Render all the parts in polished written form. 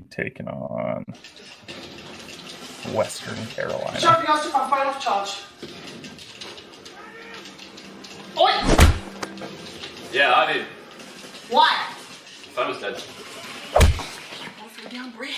taking on Western Carolina. Jumping out to my final charge. Oi! Yeah, I did. Why? Phone was dead. Don't throw down, Bree.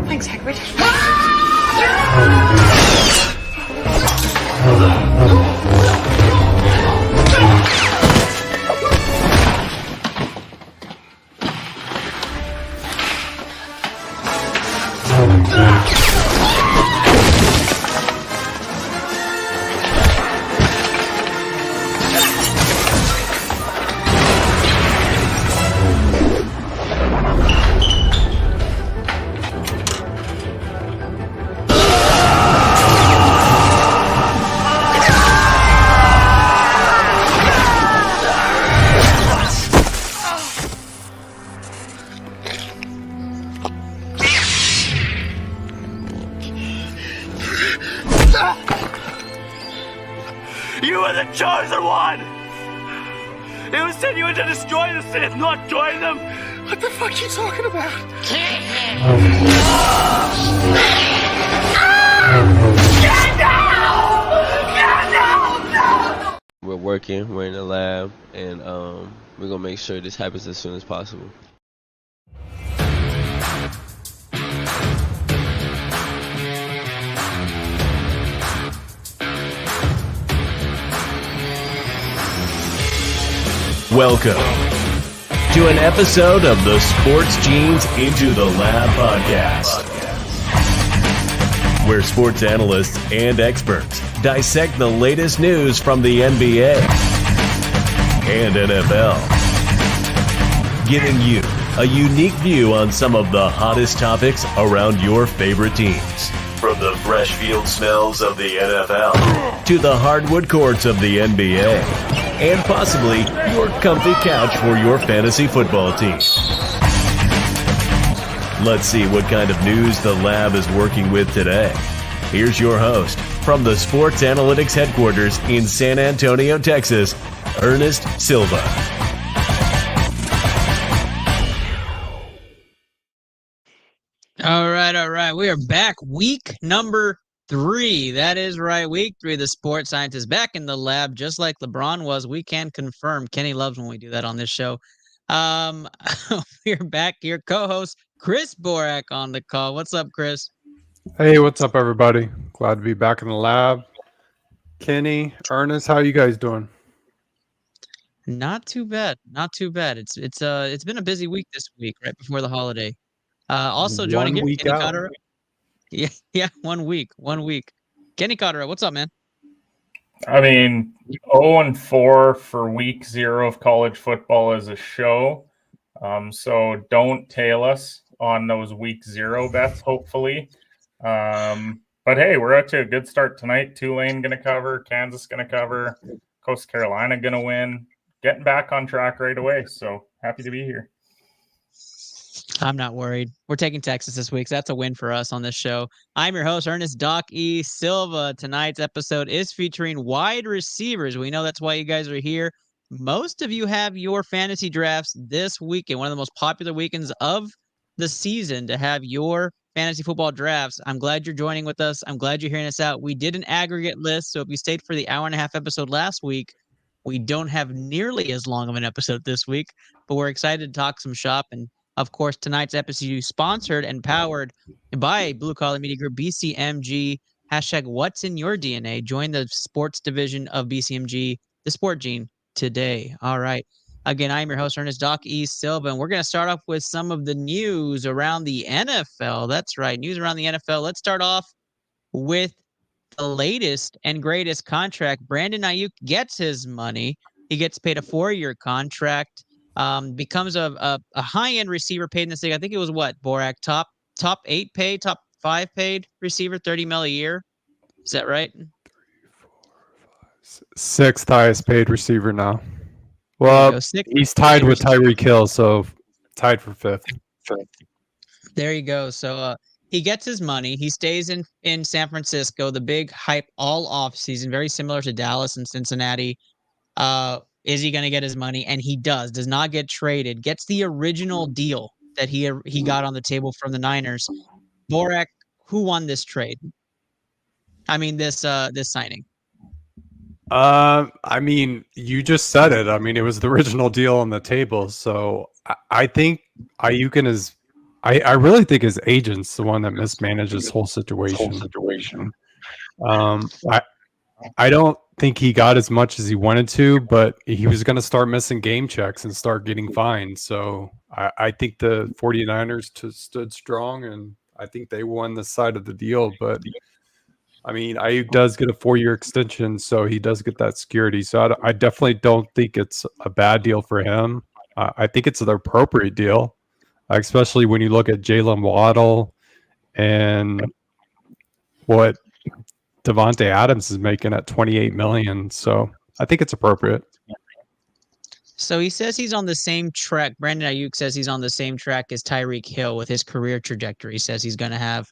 Thanks, Hagrid. You are the chosen one! It was sent you in to destroy the Sith, not join them! What the fuck are you talking about? We're working, we're in the lab, and we're gonna make sure this happens as soon as possible. Welcome to an episode of the Sports Genes Into the Lab podcast, where sports analysts and experts dissect the latest news from the NBA and NFL, giving you a unique view on some of the hottest topics around your favorite teams. From the fresh field smells of the NFL to the hardwood courts of the NBA, and possibly your comfy couch for your fantasy football team. Let's see what kind of news the lab is working with today. Here's your host from the Sports Analytics headquarters in San Antonio, Texas, Ernest Silva. All right. We are back. Week number 3. That is right. Week 3. The sports scientist back in the lab, just like LeBron was. We can confirm. Kenny loves when we do that on this show. We're back here. Co-host Chris Borak on the call. What's up, Chris? Hey, what's up, everybody? Glad to be back in the lab. Kenny, Ernest, how you guys doing? Not too bad. It's been a busy week this week, right before the holiday. Also joining here, Kenny Cotter. Yeah, 1 week. Kenny Cotter, what's up, man? I mean, 0-4 for week 0 of college football as a show. So don't tail us on those week 0 bets, hopefully. But hey, we're out to a good start tonight. Tulane going to cover, Kansas going to cover, Coastal Carolina going to win. Getting back on track right away. So happy to be here. I'm not worried. We're taking Texas this week, so that's a win for us on this show. I'm your host, Ernest Doc E. Silva. Tonight's episode is featuring wide receivers. We know that's why you guys are here. Most of you have your fantasy drafts this weekend, one of the most popular weekends of the season to have your fantasy football drafts. I'm glad you're joining with us. I'm glad you're hearing us out. We did an aggregate list, so if you stayed for the hour-and-a-half episode last week, we don't have nearly as long of an episode this week, but we're excited to talk some shop. And of course, tonight's episode is sponsored and powered by Blue Collar Media Group, BCMG, hashtag What's in Your DNA. Join the sports division of BCMG, the Sport Gene, today. All right. Again, I am your host, Ernest Doc E. Silva, and we're going to start off with some of the news around the NFL. That's right, news around the NFL. Let's start off with the latest and greatest contract. Brandon Ayuk gets his money. He gets paid a 4-year contract. Becomes a high-end receiver paid in this league. I think it was what, Borak, top 8 paid, top 5 paid receiver, 30 mil a year. Is that right? Sixth highest paid receiver now. There you Well, go. Sixth he's tied paid with receiver. Tyreek Hill, so tied for fifth. There you go. So he gets his money. He stays in San Francisco. The big hype all off season, very similar to Dallas and Cincinnati. Is he going to get his money? And he does not get traded. Gets the original deal that he got on the table from the Niners. Borak, who won this trade? I mean this signing. I mean, you just said it. I mean, it was the original deal on the table. So I think Ayukin is. I really think his agent's the one that mismanaged this whole situation. I don't think he got as much as he wanted to, but he was going to start missing game checks and start getting fined. So I think the 49ers stood strong, and I think they won the side of the deal. But I mean, Ayuk does get a 4-year extension, so he does get that security. So I definitely don't think it's a bad deal for him. I think it's the appropriate deal, especially when you look at Jalen Waddle and what Devontae Adams is making at $28 million. So I think it's appropriate. So he says he's on the same track. Brandon Ayuk says he's on the same track as Tyreek Hill with his career trajectory. He says he's going to have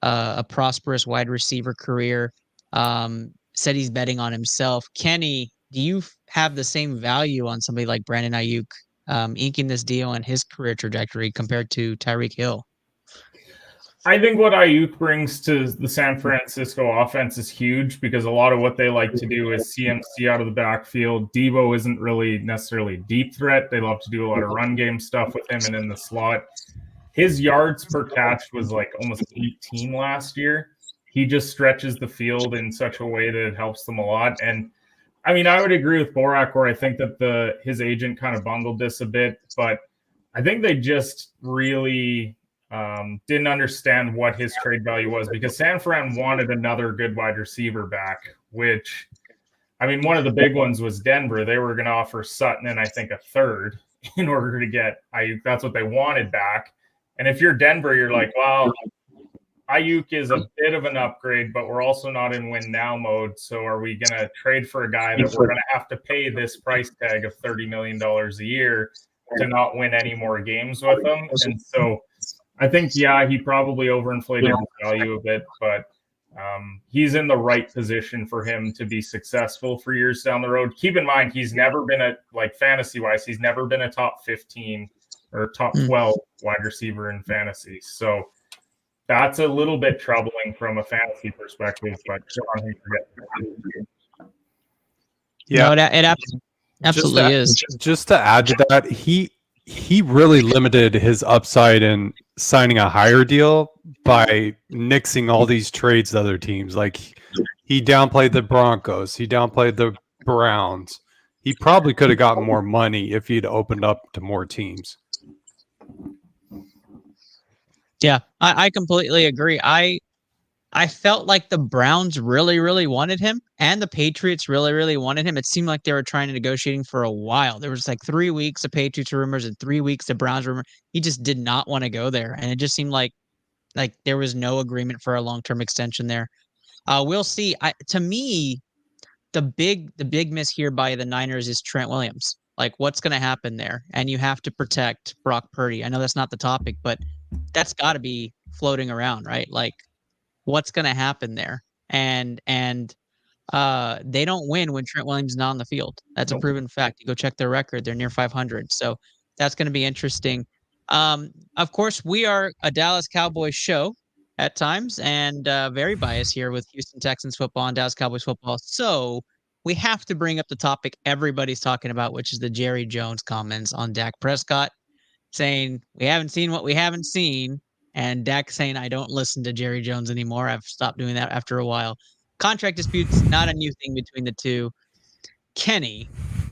a prosperous wide receiver career. Said he's betting on himself. Kenny, do you have the same value on somebody like Brandon Ayuk inking this deal and his career trajectory compared to Tyreek Hill? I think what Ayuk brings to the San Francisco offense is huge because a lot of what they like to do is CMC out of the backfield. Debo isn't really necessarily a deep threat. They love to do a lot of run game stuff with him and in the slot. His yards per catch was like almost 18 last year. He just stretches the field in such a way that it helps them a lot. And I mean, I would agree with Borak where I think that his agent kind of bungled this a bit, but I think they just really didn't understand what his trade value was because San Fran wanted another good wide receiver back, which, I mean, one of the big ones was Denver. They were going to offer Sutton and I think a third in order to get Ayuk. That's what they wanted back. And if you're Denver, you're like, well, Ayuk is a bit of an upgrade, but we're also not in win now mode. So are we going to trade for a guy that we're going to have to pay this price tag of $30 million a year to not win any more games with him? And so I think, yeah, he probably overinflated his value a bit, but he's in the right position for him to be successful for years down the road. Keep in mind, he's never been fantasy-wise, he's never been a top 15 or top 12 wide receiver in fantasy. So that's a little bit troubling from a fantasy perspective, but yeah, no, it absolutely is. Just to add to that, he really limited his upside in signing a higher deal by nixing all these trades to other teams. Like he downplayed the Broncos, he downplayed the Browns. He probably could have gotten more money if he'd opened up to more teams. Yeah, I completely agree. I felt like the Browns really, really wanted him and the Patriots really, really wanted him. It seemed like they were trying to negotiating for a while. There was like 3 weeks of Patriots rumors and 3 weeks of Browns rumors. He just did not want to go there. And it just seemed like there was no agreement for a long-term extension there. We'll see. To me, the big miss here by the Niners is Trent Williams. Like, what's going to happen there? And you have to protect Brock Purdy. I know that's not the topic, but that's got to be floating around, right? Like, what's going to happen there? And they don't win when Trent Williams is not on the field. That's a proven fact. You go check their record; they're near 500. So that's going to be interesting. Of course, we are a Dallas Cowboys show at times, and very biased here with Houston Texans football and Dallas Cowboys football. So we have to bring up the topic everybody's talking about, which is the Jerry Jones comments on Dak Prescott, saying we haven't seen what we haven't seen. And Dak saying, I don't listen to Jerry Jones anymore. I've stopped doing that after a while. Contract disputes, not a new thing between the two. Kenny,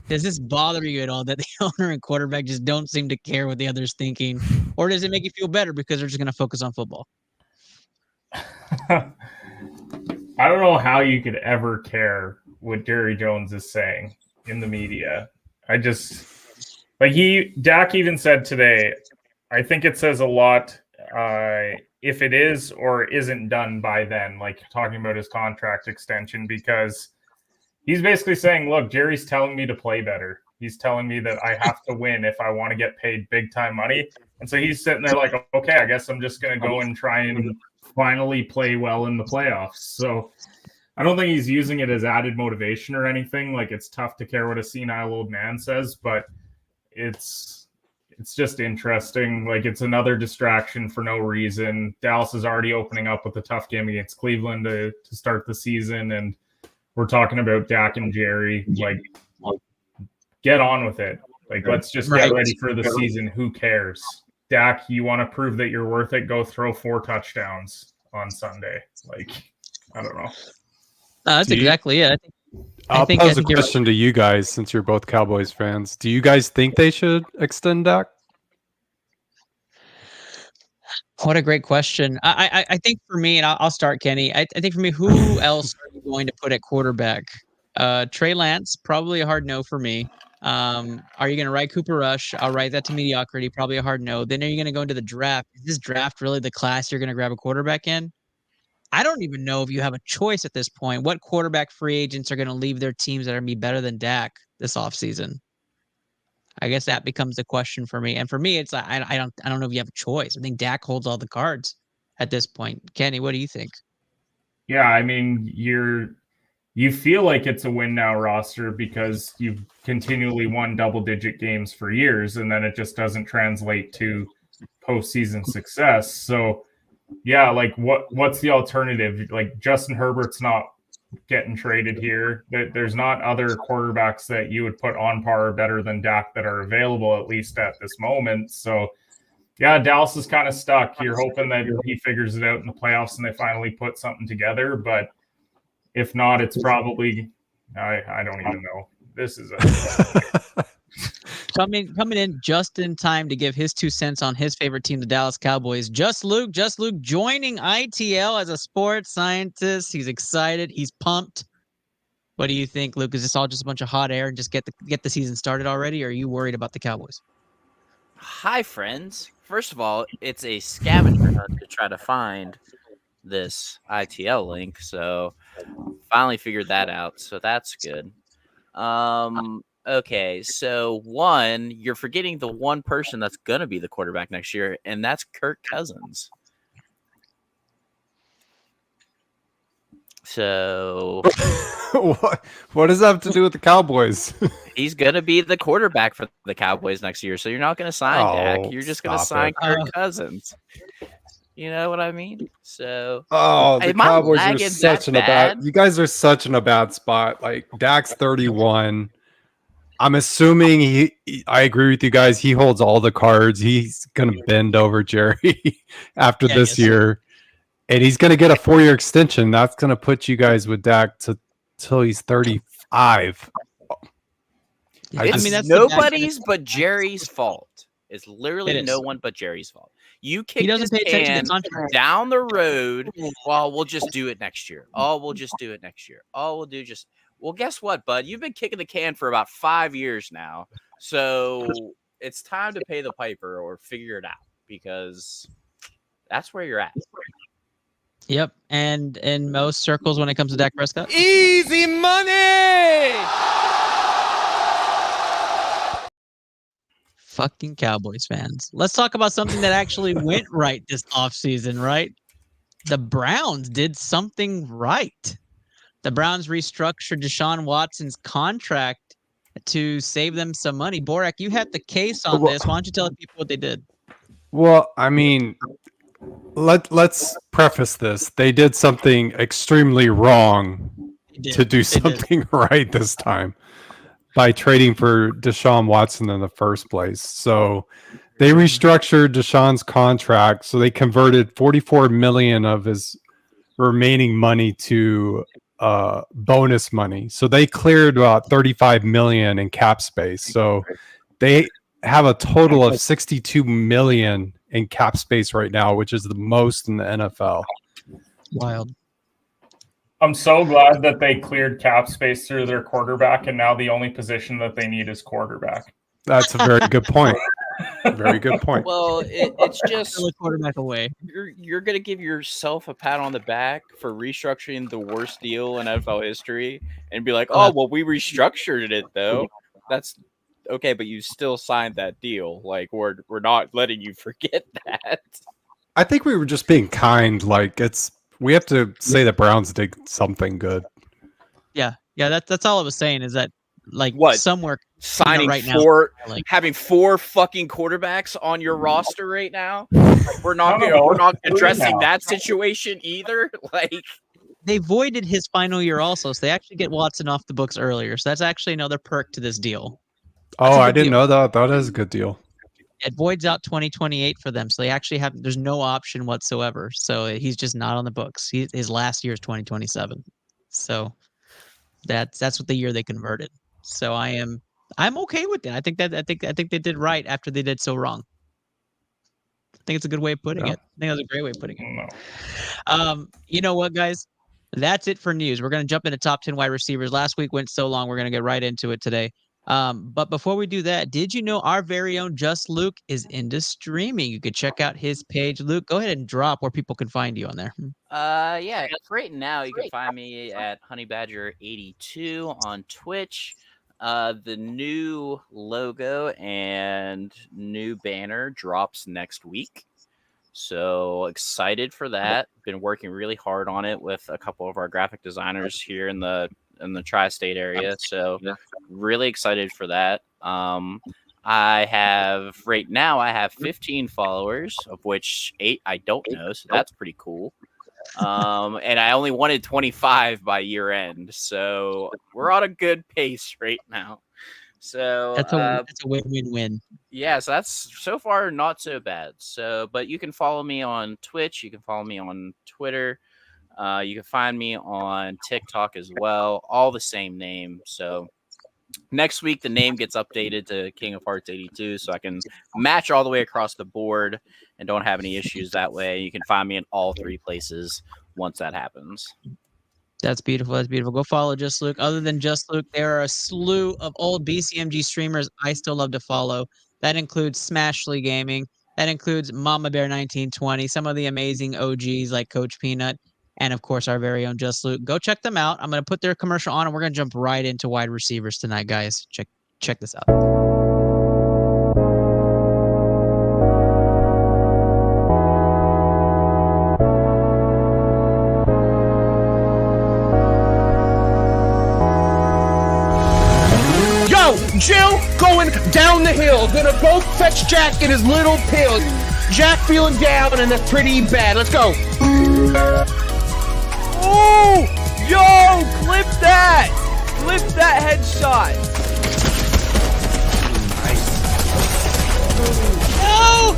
does this bother you at all that the owner and quarterback just don't seem to care what the other's thinking? Or does it make you feel better because they're just going to focus on football? I don't know how you could ever care what Jerry Jones is saying. in the media. I just like Dak even said today, I think it says a lot if it is or isn't done by then, like talking about his contract extension, because he's basically saying, look, Jerry's telling me to play better. He's telling me that I have to win if I want to get paid big time money. And so he's sitting there like, okay, I guess I'm just going to go and try and finally play well in the playoffs. So I don't think he's using it as added motivation or anything. Like, it's tough to care what a senile old man says, but it's just interesting. Like, it's another distraction for no reason. Dallas is already opening up with a tough game against Cleveland to start the season, and we're talking about Dak and Jerry. Like, get on with it. Like, let's just get ready for the season. Who cares? Dak, you want to prove that you're worth it? Go throw 4 touchdowns on Sunday. Like, I don't know. That's exactly it. I'll pose a question to you guys, since you're both Cowboys fans. Do you guys think they should extend Dak? What a great question. I think for me, and I'll start, Kenny. I think for me, who else are you going to put at quarterback? Trey Lance, probably a hard no for me. Are you going to write Cooper Rush? I'll write that to mediocrity, probably a hard no. Then are you going to go into the draft? Is this draft really the class you're going to grab a quarterback in? I don't even know if you have a choice at this point. What quarterback free agents are going to leave their teams that are going to be better than Dak this offseason? I guess that becomes the question for me. And for me, it's I don't know if you have a choice. I think Dak holds all the cards at this point. Kenny, what do you think? Yeah, I mean, you feel like it's a win now roster because you've continually won double-digit games for years, and then it just doesn't translate to postseason success. So, yeah, like what's the alternative? Like, Justin Herbert's not getting traded here. There's not other quarterbacks that you would put on par or better than Dak that are available, at least at this moment. So, yeah, Dallas is kind of stuck. You're hoping that he figures it out in the playoffs and they finally put something together. But if not, it's probably I don't even know. This is coming in just in time to give his 2 cents on his favorite team, the Dallas Cowboys. Just Luke joining ITL as a sports scientist. He's excited. He's pumped. What do you think, Luke? Is this all just a bunch of hot air and just get the season started already? Or are you worried about the Cowboys? Hi, friends. First of all, it's a scavenger hunt to try to find this ITL link. So finally figured that out. So that's good. Okay, so one, you're forgetting the one person that's going to be the quarterback next year, and that's Kirk Cousins. So what does that have to do with the Cowboys? He's going to be the quarterback for the Cowboys next year, so you're not going to sign Dak. You're just going to sign Kirk Cousins. You know what I mean? So the Cowboys are such in a bad. You guys are such in a bad spot. Like, Dak's 31. I'm assuming I agree with you guys. He holds all the cards. He's going to bend over Jerry after this year. And he's going to get a 4-year extension. That's going to put you guys with Dak till he's 35. That's nobody's but Jerry's fault. It's literally no one but Jerry's fault. You kicked his can down the road. Well, we'll just do it next year. We'll just do it next year. Well, guess what, bud? You've been kicking the can for about 5 years now. So it's time to pay the piper or figure it out, because that's where you're at. Yep. And in most circles when it comes to Dak Prescott? Easy money! Fucking Cowboys fans. Let's talk about something that actually went right this offseason, right? The Browns did something right. The Browns restructured Deshaun Watson's contract to save them some money. Borak, you had the case on this. Why don't you tell people what they did? Well, I mean, let's preface this. They did something extremely wrong to do something right this time by trading for Deshaun Watson in the first place. So they restructured Deshaun's contract. So they converted $44 million of his remaining money to bonus money. So they cleared about $35 million in cap space. So they have a total of $62 million in cap space right now, which is the most in the NFL. Wild. I'm so glad that they cleared cap space through their quarterback, and now the only position that they need is quarterback. That's a very good point. Very good point. Well, it's just a quarterback away. You're gonna give yourself a pat on the back for restructuring the worst deal in NFL history, and be like, "Oh, well, we restructured it though." That's okay, but you still signed that deal. Like we're not letting you forget that. I think we were just being kind. Like we have to say the Browns did something good. Yeah. That's all I was saying is that like somewhere signing right four, now, like, having 4 fucking quarterbacks on your roster right now. Like, we're not addressing that situation either. Like they voided his final year also, so they actually get Watson off the books earlier. So that's actually another perk to this deal. Oh, I didn't know that. That is a good deal. It voids out 2028 for them, so they actually there's no option whatsoever. So he's just not on the books. His last year is 2027. So that's what the year they converted. So I'm okay with it. I think they did right after they did so wrong. I think it's a good way of putting it. I think that's a great way of putting it. No. You know what, guys? That's it for news. We're going to jump into top 10 wide receivers. Last week went so long. We're going to get right into it today. But before we do that, did you know our very own Just Luke is into streaming? You could check out his page. Luke, go ahead and drop where people can find you on there. Yeah, right now you can find me at honeybadger82 on Twitch. The new logo and new banner drops next week. So excited for that. Been working really hard on it with a couple of our graphic designers here in the tri-state area. So really excited for that. I have 15 followers, of which 8 I don't know. So that's pretty cool. And I only wanted 25 by year end. So we're on a good pace right now. So that's a win-win-win. Yeah, so that's so far not so bad. So, but you can follow me on Twitch. You can follow me on Twitter. You can find me on TikTok as well. All the same name. So next week, the name gets updated to King of Hearts 82, so I can match all the way across the board and don't have any issues that way. You can find me in all 3 places once that happens. That's beautiful. That's beautiful. Go follow Just Luke. Other than Just Luke, there are a slew of old BCMG streamers I still love to follow. That includes Smashly Gaming. That includes Mama Bear 1920. Some of the amazing OGs like Coach Peanut. And, of course, our very own Just Luke. Go check them out. I'm going to put their commercial on, and we're going to jump right into wide receivers tonight, guys. Check this out. Jill going down the hill. Gonna go fetch Jack in his little pill. Jack feeling down and that's pretty bad. Let's go. Oh! Yo! Clip that! Clip that headshot! No!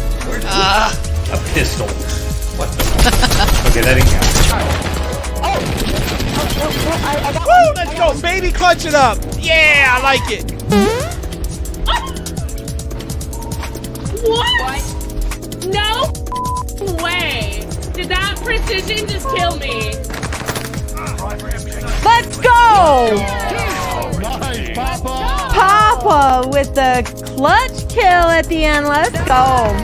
A pistol. What the fuck? Okay, that didn't count. Woo! Let's go! Baby, clutch it up! Yeah! I like it! What? No way! Did that precision just kill me? Let's go! Nice, Papa! Papa with the clutch kill at the end. Let's go!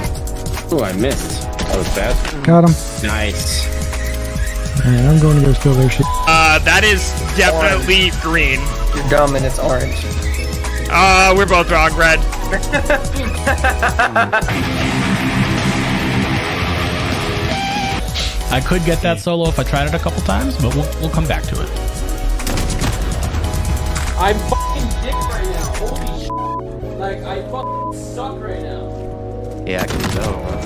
Oh, I missed. That was fast. Got him. Nice. Alright, I'm going to go steal their shit. That is definitely orange. Green. You're dumb and it's orange. We're both wrong, red. I could get that solo if I tried it a couple times, but we'll come back to it. I'm fucking dick right now. Holy shit. Like, I fucking suck right now. Yeah, I can tell.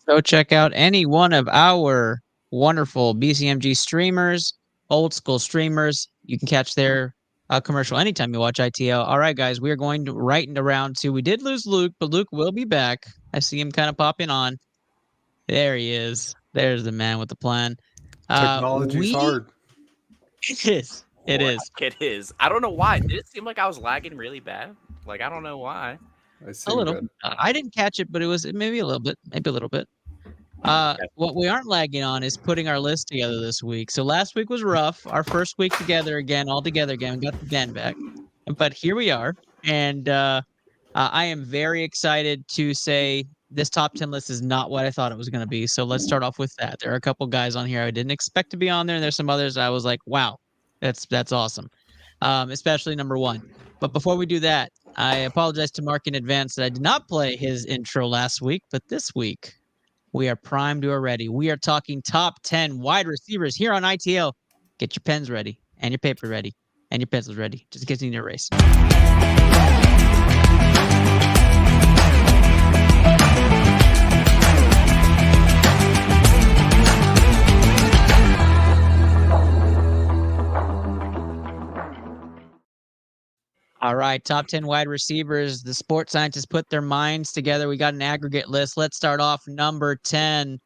Go check out any one of our wonderful BCMG streamers, old school streamers. You can catch their commercial anytime you watch ITL. All right, guys, we are going right into round 2. We did lose Luke, but Luke will be back. I see him kind of popping on. There he is. There's the man with the plan. Technology's hard. It is. It is. It is. I don't know why. Did it seem like I was lagging really bad? Like, I don't know why. A little. I didn't catch it, but it was maybe a little bit. Maybe a little bit. What we aren't lagging on is putting our list together this week. So last week was rough. Our first week together again, all together again. We got the den back. But here we are. And I am very excited to say this top 10 list is not what I thought it was going to be. So let's start off with that. There are a couple guys on here I didn't expect to be on there. And there's some others I was like, wow, that's awesome. Especially number 1. But before we do that, I apologize to Mark in advance that I did not play his intro last week. But this week, we are primed. We are ready. We are talking top 10 wide receivers here on ITL. Get your pens ready and your paper ready and your pencils ready, just in case you need to erase. All right, top 10 wide receivers. The sports scientists put their minds together. We got an aggregate list. Let's start off number 10,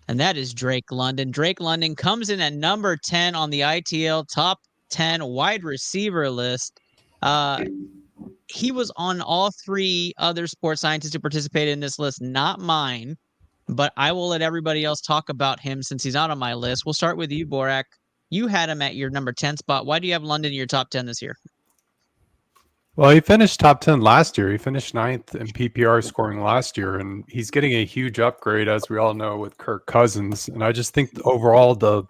and that is Drake London. Drake London comes in at number 10 on the ITL top 10 wide receiver list. He was on all 3 other sports scientists who participated in this list, not mine, but I will let everybody else talk about him since he's not on my list. We'll start with you, Borak. You had him at your number 10 spot. Why do you have London in your top 10 this year? Well, he finished top 10 last year. He finished 9th in PPR scoring last year, and he's getting a huge upgrade, as we all know, with Kirk Cousins. And I just think overall the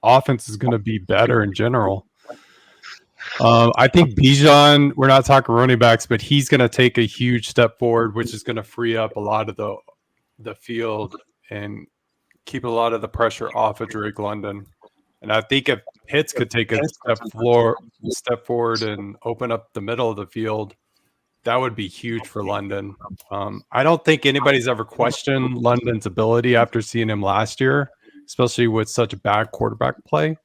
offense is going to be better in general. I think Bijan, we're not talking running backs, but he's going to take a huge step forward, which is going to free up a lot of the field and keep a lot of the pressure off of Drake London. And I think if Pitts could take a step forward and open up the middle of the field, that would be huge for London. I don't think anybody's ever questioned London's ability after seeing him last year, especially with such bad quarterback play.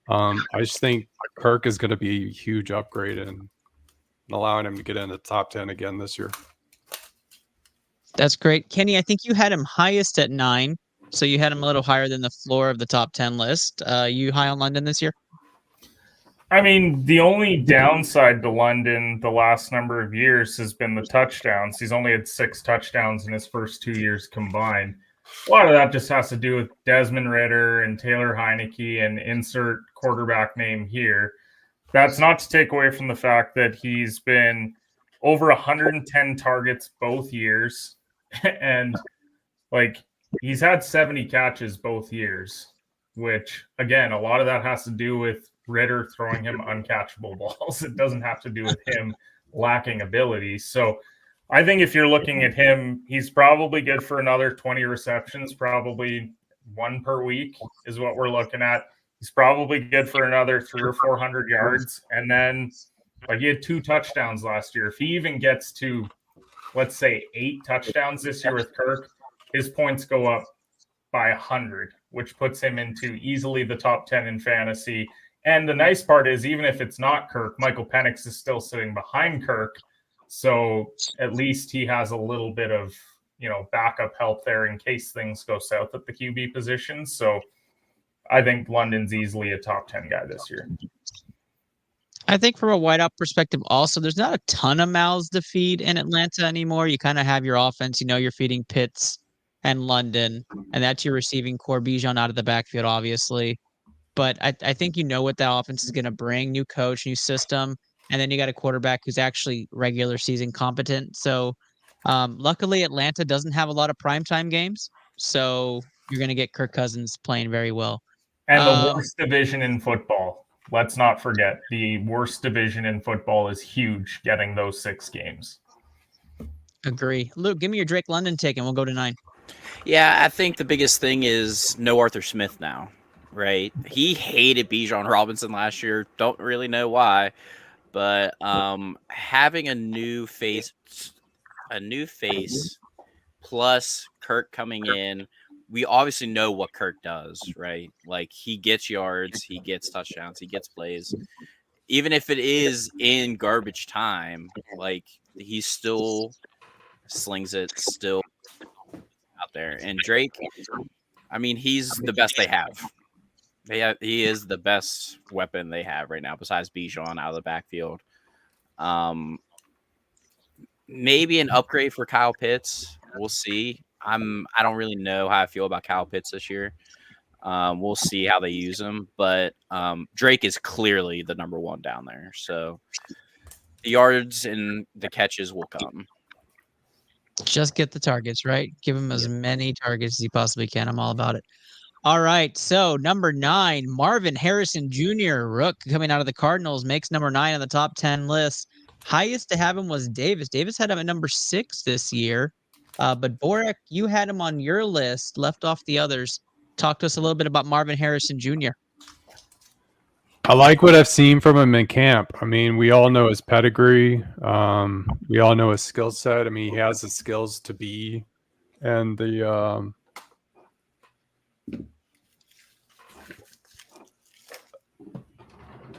I just think Kirk is going to be a huge upgrade and allowing him to get into the top 10 again this year. That's great. Kenny, I think you had him highest at 9. So you had him a little higher than the floor of the top 10 list. You high on London this year? I mean, the only downside to London the last number of years has been the touchdowns. He's only had 6 touchdowns in his first 2 years combined. A lot of that just has to do with Desmond Ridder and Taylor Heineke and insert quarterback name here. That's not to take away from the fact that he's been over 110 targets both years. And, he's had 70 catches both years, which, again, a lot of that has to do with Ridder throwing him uncatchable balls. It doesn't have to do with him lacking ability. So I think if you're looking at him, he's probably good for another 20 receptions, probably 1 per week is what we're looking at. He's probably good for another 300 or 400 yards. And then, he had 2 touchdowns last year. If he even gets to, let's say, 8 touchdowns this year with Kirk, his points go up by 100, which puts him into easily the top 10 in fantasy. And the nice part is, even if it's not Kirk, Michael Penix is still sitting behind Kirk. So at least he has a little bit of, backup help there in case things go south at the QB position. So I think London's easily a top 10 guy this year. I think from a wideout perspective also, there's not a ton of mouths to feed in Atlanta anymore. You kind of have your offense, you're feeding Pitts and London, and that's your receiving core. Bijan out of the backfield, obviously. But I think what that offense is going to bring. New coach, new system, and then you got a quarterback who's actually regular season competent. So luckily, Atlanta doesn't have a lot of primetime games, so you're going to get Kirk Cousins playing very well. And the worst division in football. Let's not forget, the worst division in football is huge, getting those 6 games. Agree. Luke, give me your Drake London take, and we'll go to 9. Yeah, I think the biggest thing is no Arthur Smith now, right? He hated Bijan Robinson last year. Don't really know why, but having a new face plus Kirk coming in, we obviously know what Kirk does, right? He gets yards, he gets touchdowns, he gets plays. Even if it is in garbage time, he still slings it, still out there. And Drake, I mean, he's the best they have. Yeah, he is the best weapon they have right now, besides Bijan out of the backfield. Maybe an upgrade for Kyle Pitts. We'll see. I don't really know how I feel about Kyle Pitts this year. We'll see how they use him, but Drake is clearly the number one down there. So the yards and the catches will come. Just get the targets, right? Give him as many targets as he possibly can. I'm all about it. All right, so number 9, Marvin Harrison Jr., Rook, coming out of the Cardinals, makes number 9 on the top 10 list. Highest to have him was Davis. Davis had him at number 6 this year. But Borak, you had him on your list, left off the others. Talk to us a little bit about Marvin Harrison Jr. I like what I've seen from him in camp. I mean, we all know his pedigree. We all know his skill set. I mean, he has the skills to be and the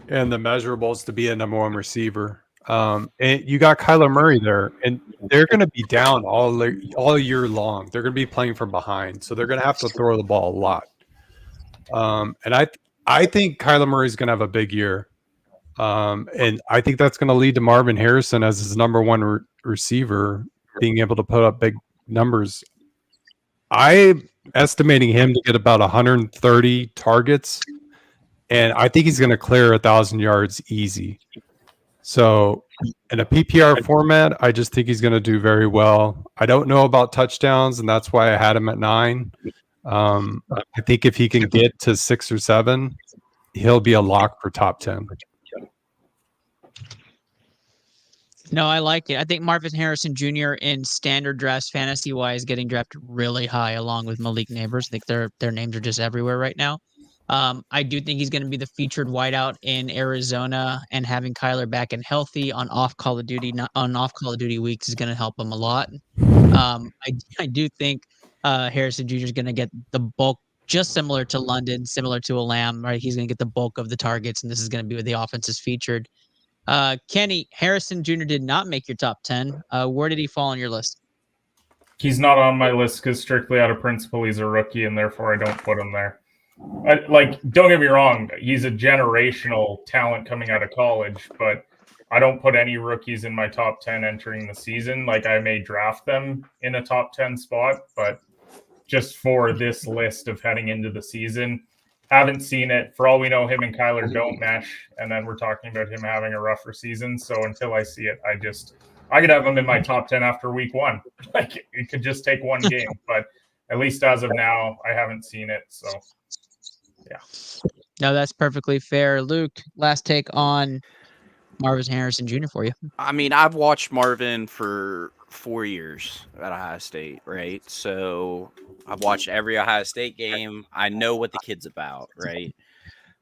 measurables to be a number one receiver. And you got Kyler Murray there, and they're going to be down all year long. They're going to be playing from behind, so they're going to have to throw the ball a lot. And I think Kyler Murray is going to have a big year, and I think that's going to lead to Marvin Harrison as his number one receiver being able to put up big numbers. I'm estimating him to get about 130 targets, and I think he's going to clear 1,000 yards easy. So in a PPR format, I just think he's going to do very well. I don't know about touchdowns, and that's why I had him at 9. I think if he can get to 6 or 7, he'll be a lock for top 10. No, I like it. I think Marvin Harrison Jr. in standard drafts, fantasy-wise, getting drafted really high along with Malik Neighbors. I think their names are just everywhere right now. I do think he's going to be the featured wideout in Arizona, and having Kyler back and healthy on off Call of Duty weeks is going to help him a lot. I do think Harrison Jr. is going to get the bulk, just similar to London, similar to a Lamb, right? He's going to get the bulk of the targets, and this is going to be where the offense is featured. Kenny, Harrison Jr. did not make your top 10. Where did he fall on your list? He's not on my list because strictly out of principle, he's a rookie, and therefore I don't put him there. Don't get me wrong, he's a generational talent coming out of college, but I don't put any rookies in my top 10 entering the season. I may draft them in a top 10 spot, but just for this list of heading into the season, haven't seen it. For all we know, him and Kyler don't mesh, and then we're talking about him having a rougher season. So until I see it, I could have him in my top 10 after week 1. It could just take one game, but at least as of now, I haven't seen it. So yeah. No, that's perfectly fair. Luke, last take on Marvin Harrison Jr. for you. I mean, I've watched Marvin for 4 years at Ohio State, right? So I've watched every Ohio State game. I know what the kid's about, right?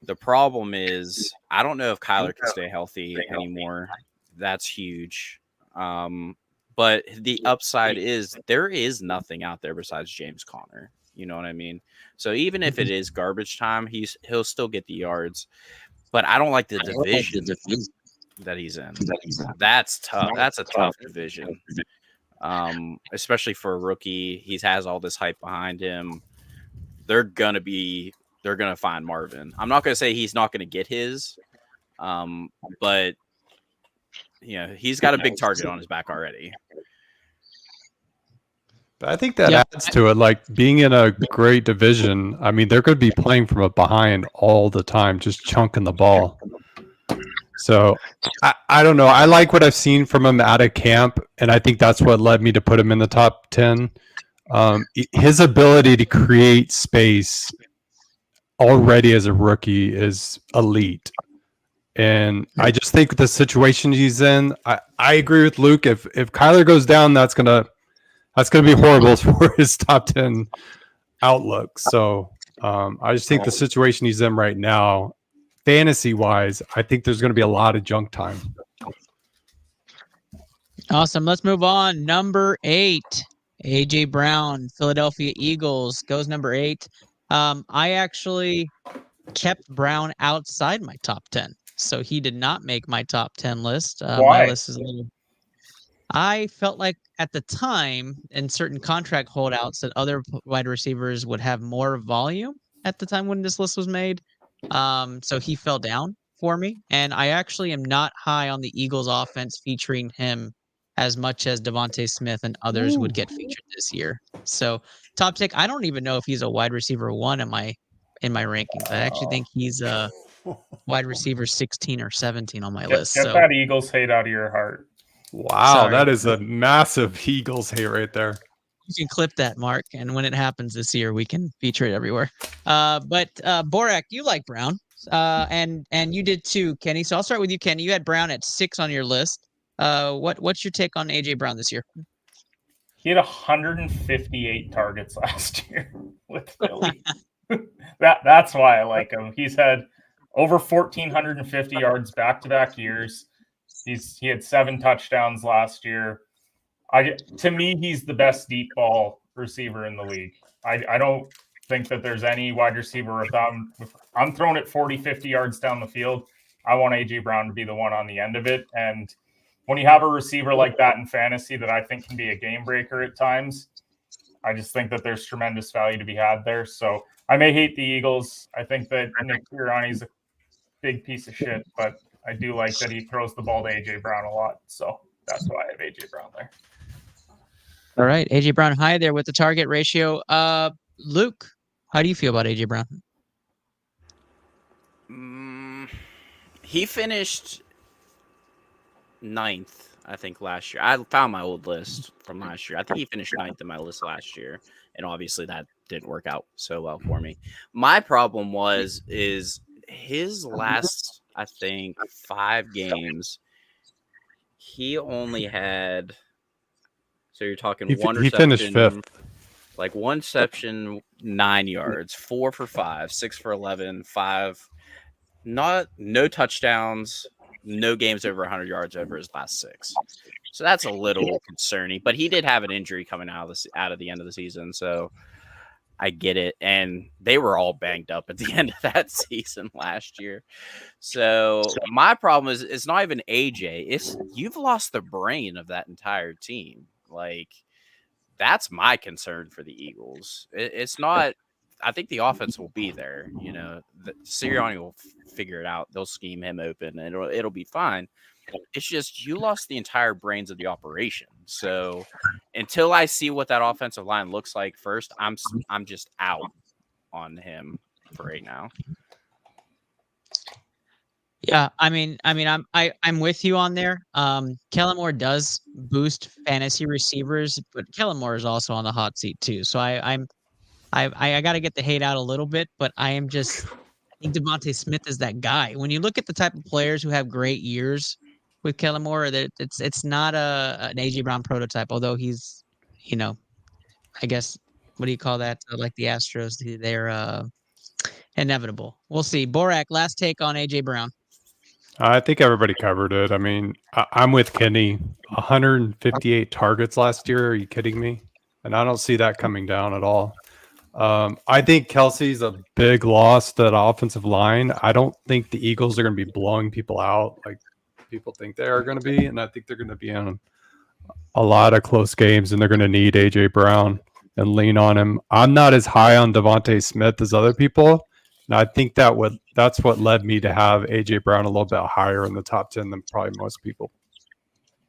The problem is I don't know if Kyler can stay healthy anymore. That's huge. But the upside is there is nothing out there besides James Conner. You know what I mean? So even if it is garbage time, he'll still get the yards. But I don't like the division that he's in. That's tough. That's a tough division. Especially for a rookie. He has all this hype behind him. They're gonna find Marvin. I'm not gonna say he's not gonna get his, but he's got a big target on his back already. But I think that adds to it, being in a great division. I mean, they're going to be playing from behind all the time, just chunking the ball. So I don't know. I like what I've seen from him out of camp, and I think that's what led me to put him in the top 10. His ability to create space already as a rookie is elite. And I just think the situation he's in, I agree with Luke. If Kyler goes down, that's gonna be horrible for his top 10 outlook. So I just think the situation he's in right now, fantasy wise, I think there's going to be a lot of junk time. Awesome. Let's move on. Number 8, AJ Brown, Philadelphia Eagles, goes number 8. I actually kept Brown outside my top 10. So he did not make my top 10 list. Why? My list is a little... I felt like at the time, in certain contract holdouts, that other wide receivers would have more volume at the time when this list was made. So he fell down for me. And I actually am not high on the Eagles offense featuring him as much as Devontae Smith and others would get featured this year. So top take, I don't even know if he's a wide receiver 1 in my rankings. I actually think he's a wide receiver 16 or 17 on my list. Get So that Eagles hate out of your heart. Wow, Sorry. that is a massive Eagles hate right there. You can clip that, Mark, and when it happens this year, we can feature it everywhere. But Borak, you like Brown, and you did too, Kenny. So I'll start with you, Kenny. You had Brown at 6 on your list. What's your take on AJ Brown this year? He had 158 targets last year with Philly. That's why I like him. He's had over 1,450 yards back-to-back years. He had 7 touchdowns last year. To me, he's the best deep ball receiver in the league. I don't think that there's any wide receiver I'm throwing it 40, 50 yards down the field. I want AJ Brown to be the one on the end of it. And when you have a receiver like that in fantasy that I think can be a game breaker at times, I just think that there's tremendous value to be had there. So I may hate the Eagles. I think that Nick Sirianni's a big piece of shit, but I do like that he throws the ball to AJ Brown a lot. So that's why I have AJ Brown there. All right, AJ Brown high there with the target ratio. Luke, how do you feel about AJ Brown? He finished 9th, I think, last year. I found my old list from last year. I think he finished 9th in my list last year, and obviously that didn't work out so well for me. My problem is his last, I think, 5 games, he only had. So you're talking one reception. He finished 5th. Like 1 reception, 9 yards, 4 for 5, 6 for 11, 5. No touchdowns, no games over 100 yards over his last 6. So that's a little concerning. But he did have an injury coming out of the end of the season, so I get it. And they were all banged up at the end of that season last year. So my problem is it's not even AJ. It's you've lost the brain of that entire team. Like, that's my concern for the Eagles. It's not. I think the offense will be there. You know, Sirianni will figure it out. They'll scheme him open, and it'll be fine. It's just you lost the entire brains of the operation. So until I see what that offensive line looks like first, I'm just out on him for right now. Yeah, I'm with you on there. Kellen Moore does boost fantasy receivers, but Kellen Moore is also on the hot seat too. So I got to get the hate out a little bit, but I think Devontae Smith is that guy. When you look at the type of players who have great years with Kellen Moore, it's not an AJ Brown prototype, although he's, I guess, what do you call that? Like the Astros, they're inevitable. We'll see. Borak, last take on AJ Brown. I think everybody covered it. I mean, I'm with Kenny. 158 targets last year. Are you kidding me? And I don't see that coming down at all. I think Kelsey's a big loss to that offensive line. I don't think the Eagles are going to be blowing people out like people think they are going to be. And I think they're going to be in a lot of close games, and they're going to need AJ Brown and lean on him. I'm not as high on Devontae Smith as other people. And I think that's what led me to have AJ Brown a little bit higher in the top 10 than probably most people.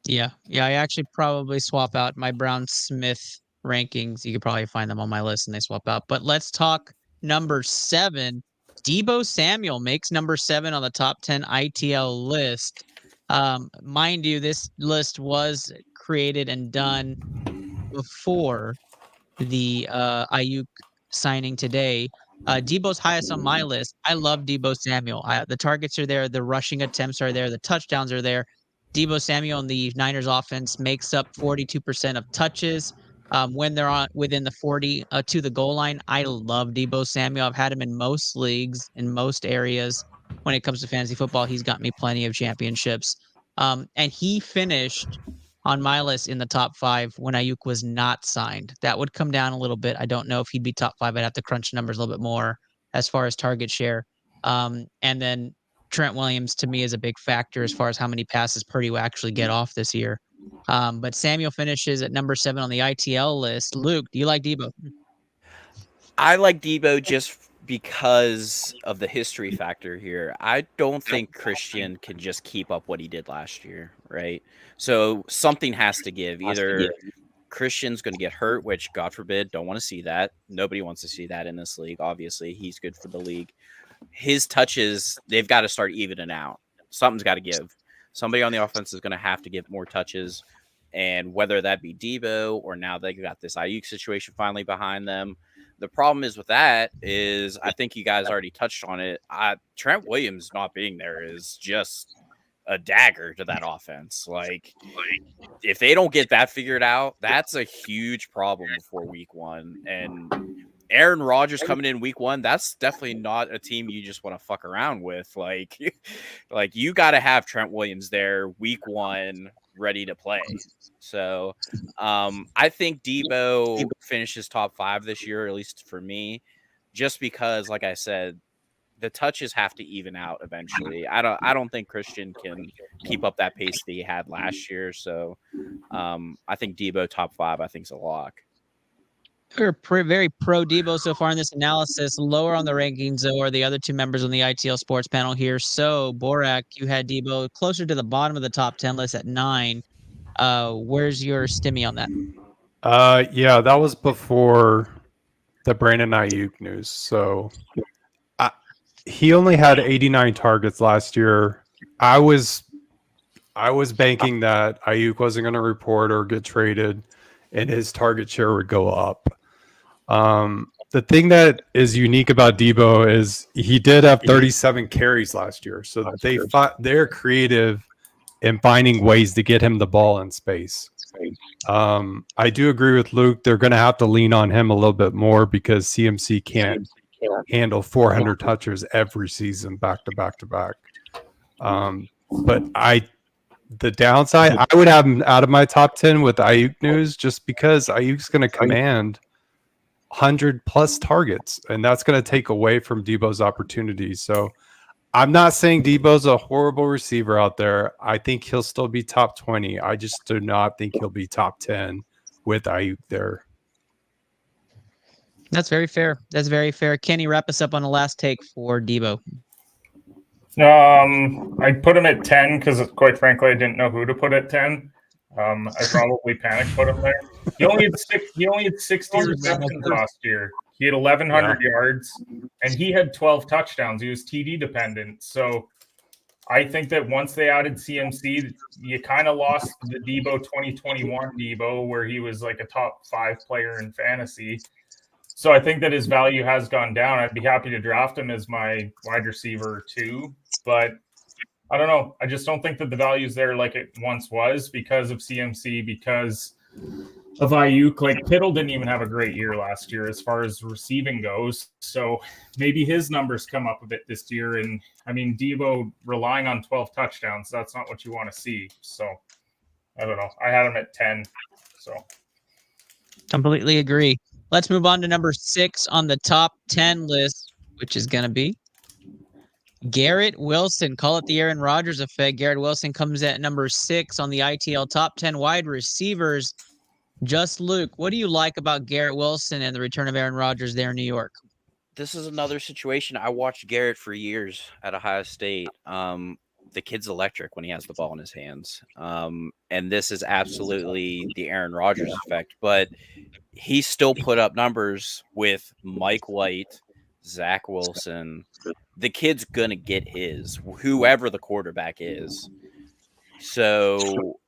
Yeah. I actually probably swap out my Brown Smith rankings. You could probably find them on my list and they swap out. But let's talk number 7. Deebo Samuel makes number 7 on the top 10 ITL list. Mind you, this list was created and done before the Ayuk signing today. Deebo's highest on my list. I love Deebo Samuel. The targets are there. The rushing attempts are there. The touchdowns are there. Deebo Samuel in the Niners offense makes up 42% of touches when they're within the 40 to the goal line. I love Deebo Samuel. I've had him in most leagues, in most areas. When it comes to fantasy football, he's got me plenty of championships. And he finished on my list in the top 5 when Ayuk was not signed. That would come down a little bit. I don't know if he'd be top 5. I'd have to crunch numbers a little bit more as far as target share. And then Trent Williams, to me, is a big factor as far as how many passes Purdy will actually get off this year. But Samuel finishes at number 7 on the ITL list. Luke, do you like Deebo? I like Deebo just because of the history factor here, I don't think Christian can just keep up what he did last year, right? So something has to give. Either Christian's going to get hurt, which God forbid, don't want to see that. Nobody wants to see that in this league. Obviously, he's good for the league. His touches, they've got to start evening out. Something's got to give. Somebody on the offense is going to have to give more touches, and whether that be Debo or now they got this Ayuk situation finally behind them. The problem is with that is I think you guys already touched on it. Trent Williams not being there is just a dagger to that offense. Like, if they don't get that figured out, that's a huge problem before week 1. And Aaron Rodgers coming in week 1, that's definitely not a team you just want to fuck around with. Like you got to have Trent Williams there week 1 ready to play. So I think Debo finishes top 5 this year, at least for me, just because, like I said, the touches have to even out eventually. I don't think Christian can keep up that pace that he had last year. So I think Debo top 5, I think, is a lock. We're very pro Debo so far in this analysis. Lower on the rankings, though, are the other 2 members on the ITL sports panel here. So, Borak, you had Debo closer to the bottom of the top 10 list at 9. Where's your stimmy on that? Yeah, that was before the Brandon Ayuk news. So he only had 89 targets last year. I was banking that Ayuk wasn't going to report or get traded, and his target share would go up. The thing that is unique about Debo is he did have 37 carries last year. So they're creative in finding ways to get him the ball in space. I do agree with Luke. They're going to have to lean on him a little bit more because CMC can't handle 400 touches every season back to back to back. But the downside, I would have him out of my top 10 with Ayuk news just because Ayuk's going to command 100+ targets, and that's going to take away from Debo's opportunities. So I'm not saying Debo's a horrible receiver out there. I think he'll still be top 20. I just do not think he'll be top 10 with Ayuk there. That's very fair. That's very fair. Kenny, wrap us up on the last take for Debo. I put him at 10 because, quite frankly, I didn't know who to put at 10. I probably panicked put him there. He only had 60 receptions last year. He had 1,100 yards, and he had 12 touchdowns. He was TD dependent. So I think that once they added CMC, you kind of lost the Debo 2021 Debo, where he was like a top 5 player in fantasy. So I think that his value has gone down. I'd be happy to draft him as my wide receiver too, but I don't know. I just don't think that the value is there like it once was because of CMC, because of Ayuk. Like, Kittle didn't even have a great year last year as far as receiving goes. So maybe his numbers come up a bit this year. And I mean, Debo relying on 12 touchdowns, that's not what you want to see. So I don't know. I had him at 10. So completely agree. Let's move on to number 6 on the top 10 list, which is going to be Garrett Wilson. Call it the Aaron Rodgers effect. Garrett Wilson comes at number 6 on the ITL top 10 wide receivers. Just Luke, what do you like about Garrett Wilson and the return of Aaron Rodgers there in New York? This is another situation. I watched Garrett for years at Ohio State. The kid's electric when he has the ball in his hands. And this is absolutely the Aaron Rodgers effect. But he still put up numbers with Mike White, Zach Wilson. The kid's going to get his, whoever the quarterback is. So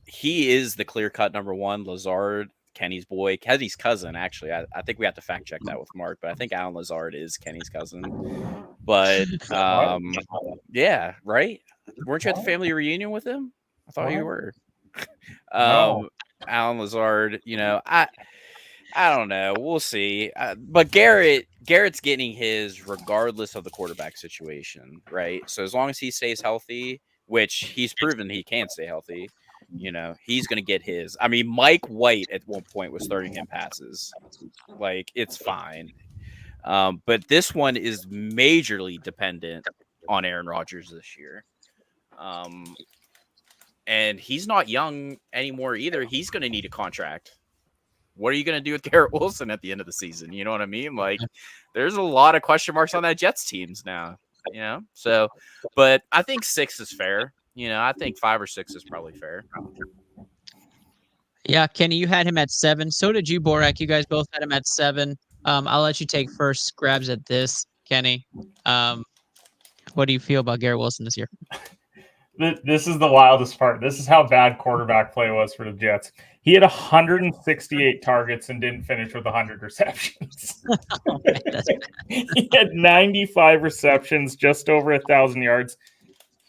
he is the clear-cut number 1. Lazard, Kenny's boy, Kenny's cousin, actually. I think we have to fact-check that with Mark, but I think Alan Lazard is Kenny's cousin. But, yeah, right? Weren't you at the family reunion with him? I thought you were. No. Alan Lazard, I don't know. We'll see. But Garrett's getting his regardless of the quarterback situation, right? So as long as he stays healthy, which he's proven he can stay healthy, he's going to get his. I mean, Mike White at one point was throwing him passes. Like, it's fine. But this one is majorly dependent on Aaron Rodgers this year. And he's not young anymore either. He's going to need a contract. what are you going to do with Garrett Wilson at the end of the season? You know what I mean? Like, there's a lot of question marks on that Jets teams now, So, but I think 6 is fair. I think 5 or 6 is probably fair. Yeah, Kenny, you had him at 7. So did you, Borak. You guys both had him at 7. I'll let you take first grabs at this, Kenny. What do you feel about Garrett Wilson this year? This is the wildest part. This is how bad quarterback play was for the Jets. He had 168 targets and didn't finish with 100 receptions. Oh, man, that's bad. He had 95 receptions, just over 1,000 yards.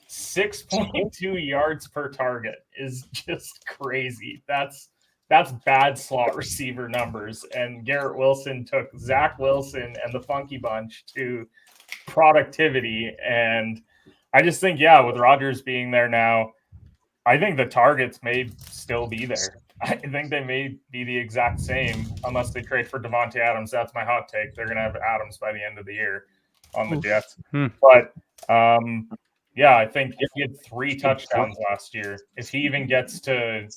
6.2 yards per target is just crazy. That's bad slot receiver numbers. And Garrett Wilson took Zach Wilson and the Funky Bunch to productivity. And I just think, with Rodgers being there now, I think the targets may still be there. I think they may be the exact same unless they trade for Davante Adams. That's my hot take. They're going to have Adams by the end of the year on the Jets. But, I think if he had 3 touchdowns last year, if he even gets to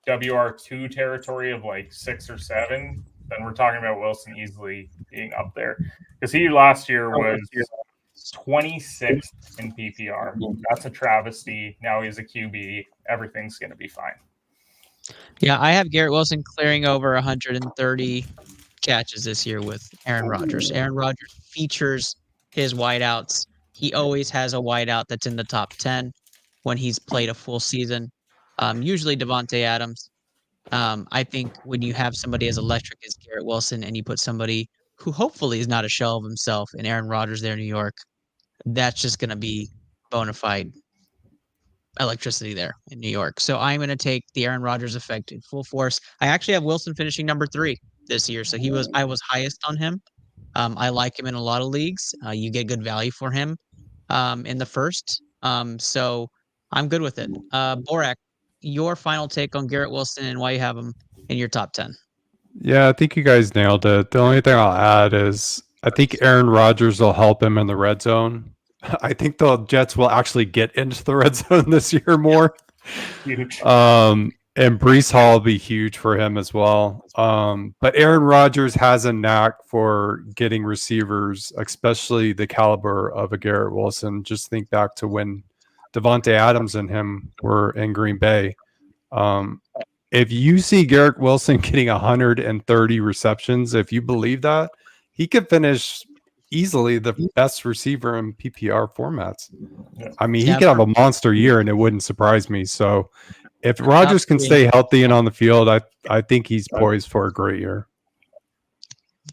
WR2 territory of like 6 or 7, then we're talking about Wilson easily being up there. Because he last year was 26th in PPR. That's a travesty. Now he's a QB. Everything's going to be fine. Yeah, I have Garrett Wilson clearing over 130 catches this year with Aaron Rodgers. Aaron Rodgers features his wideouts. He always has a wideout that's in the top 10 when he's played a full season. Usually Davante Adams. I think when you have somebody as electric as Garrett Wilson and you put somebody who hopefully is not a shell of himself in Aaron Rodgers there in New York, that's just going to be bona fide electricity there in New York. So I'm going to take the Aaron Rodgers effect in full force. I actually have Wilson finishing number 3 this year. So I was highest on him. I like him in a lot of leagues. You get good value for him in the first. So I'm good with it. Borak, your final take on Garrett Wilson and why you have him in your top 10. Yeah, I think you guys nailed it. The only thing I'll add is I think Aaron Rodgers will help him in the red zone. I think the Jets will actually get into the red zone this year more. Huge. And Breece Hall will be huge for him as well. But Aaron Rodgers has a knack for getting receivers, especially the caliber of a Garrett Wilson. Just think back to when Davante Adams and him were in Green Bay. If you see Garrett Wilson getting 130 receptions, if you believe that, he could finish easily the best receiver in PPR formats. I mean, he could have a monster year and it wouldn't surprise me. So if Rodgers can stay healthy and on the field, I think he's poised for a great year.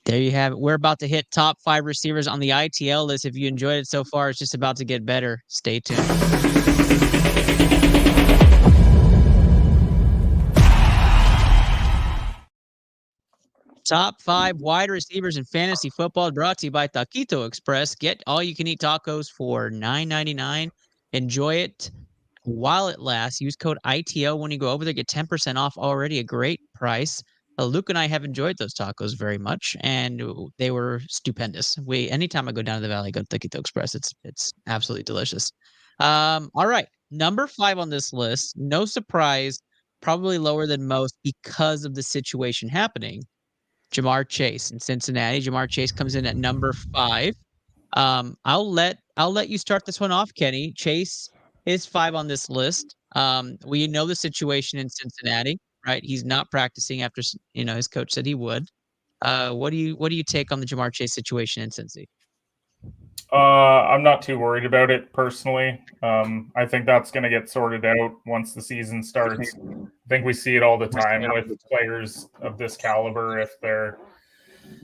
There you have it. We're about to hit top 5 receivers on the ITL list. If you enjoyed it so far, it's just about to get better. Stay tuned. Top 5 wide receivers in fantasy football brought to you by Taquito Express. Get all-you-can-eat tacos for $9.99. Enjoy it while it lasts. Use code ITL when you go over there. Get 10% off already. A great price. Luke and I have enjoyed those tacos very much, and they were stupendous. Anytime I go down to the valley, I go to Taquito Express. It's absolutely delicious. All right, number 5 on this list. No surprise, probably lower than most because of the situation happening. Jamar Chase in Cincinnati. Jamar Chase comes in at number 5. I'll let you start this one off, Kenny. Chase is 5 on this list. We know the situation in Cincinnati, right? He's not practicing after his coach said he would. What do you take on the Jamar Chase situation in Cincy? I'm not too worried about it personally. I think that's going to get sorted out once the season starts. I think we see it all the time with players of this caliber. If they're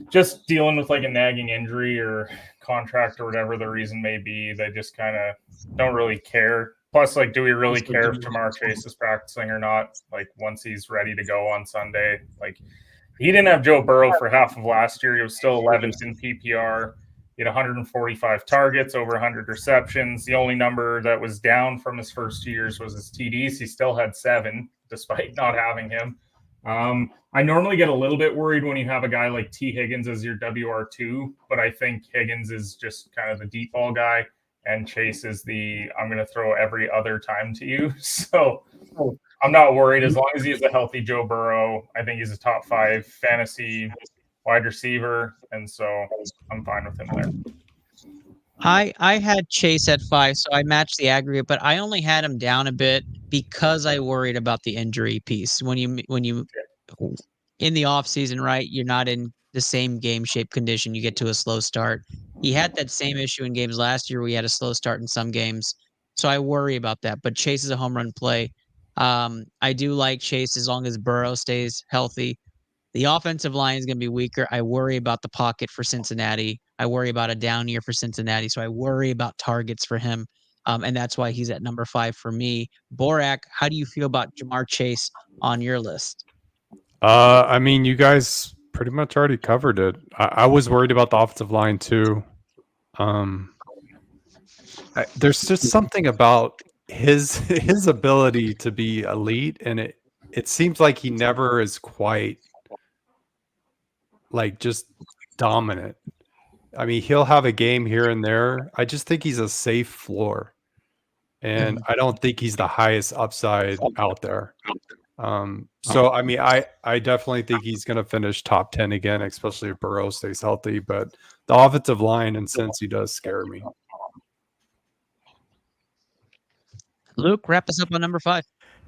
just dealing with like a nagging injury or contract or whatever the reason may be, they just kind of don't really care. Plus, like, do we really care if Jamar Chase is practicing or not? Like, once he's ready to go on Sunday, like, he didn't have Joe Burrow for half of last year. He was still 11th in PPR. He had 145 targets, over 100 receptions. The only number that was down from his first 2 years was his TDs. He still had 7, despite not having him. I normally get a little bit worried when you have a guy like T. Higgins as your WR2, but I think Higgins is just kind of the deep ball guy, and Chase is I'm going to throw every other time to you. So I'm not worried as long as he's a healthy Joe Burrow. I think he's a top 5 fantasy wide receiver, and so I'm fine with him there. I had Chase at 5, so I matched the aggregate, but I only had him down a bit because I worried about the injury piece. When you in the off season, right? You're not in the same game shape condition. You get to a slow start. He had that same issue in games last year where he had a slow start in some games. So I worry about that. But Chase is a home run play. I do like Chase as long as Burrow stays healthy. The offensive line is going to be weaker. I worry about the pocket for Cincinnati. I worry about a down year for Cincinnati. So I worry about targets for him. And that's why he's at number 5 for me. Borak, how do you feel about Jamar Chase on your list? I mean, you guys pretty much already covered it. I was worried about the offensive line too. There's just something about his ability to be elite, and it seems like he never is quite like just dominant. I mean, he'll have a game here and there. I just think he's a safe floor, and I don't think he's the highest upside out there. So I mean, I definitely think he's going to finish top 10 again, especially if Burrow stays healthy. But the offensive line and Cincy does scare me. Luke, wrap us up on number 5.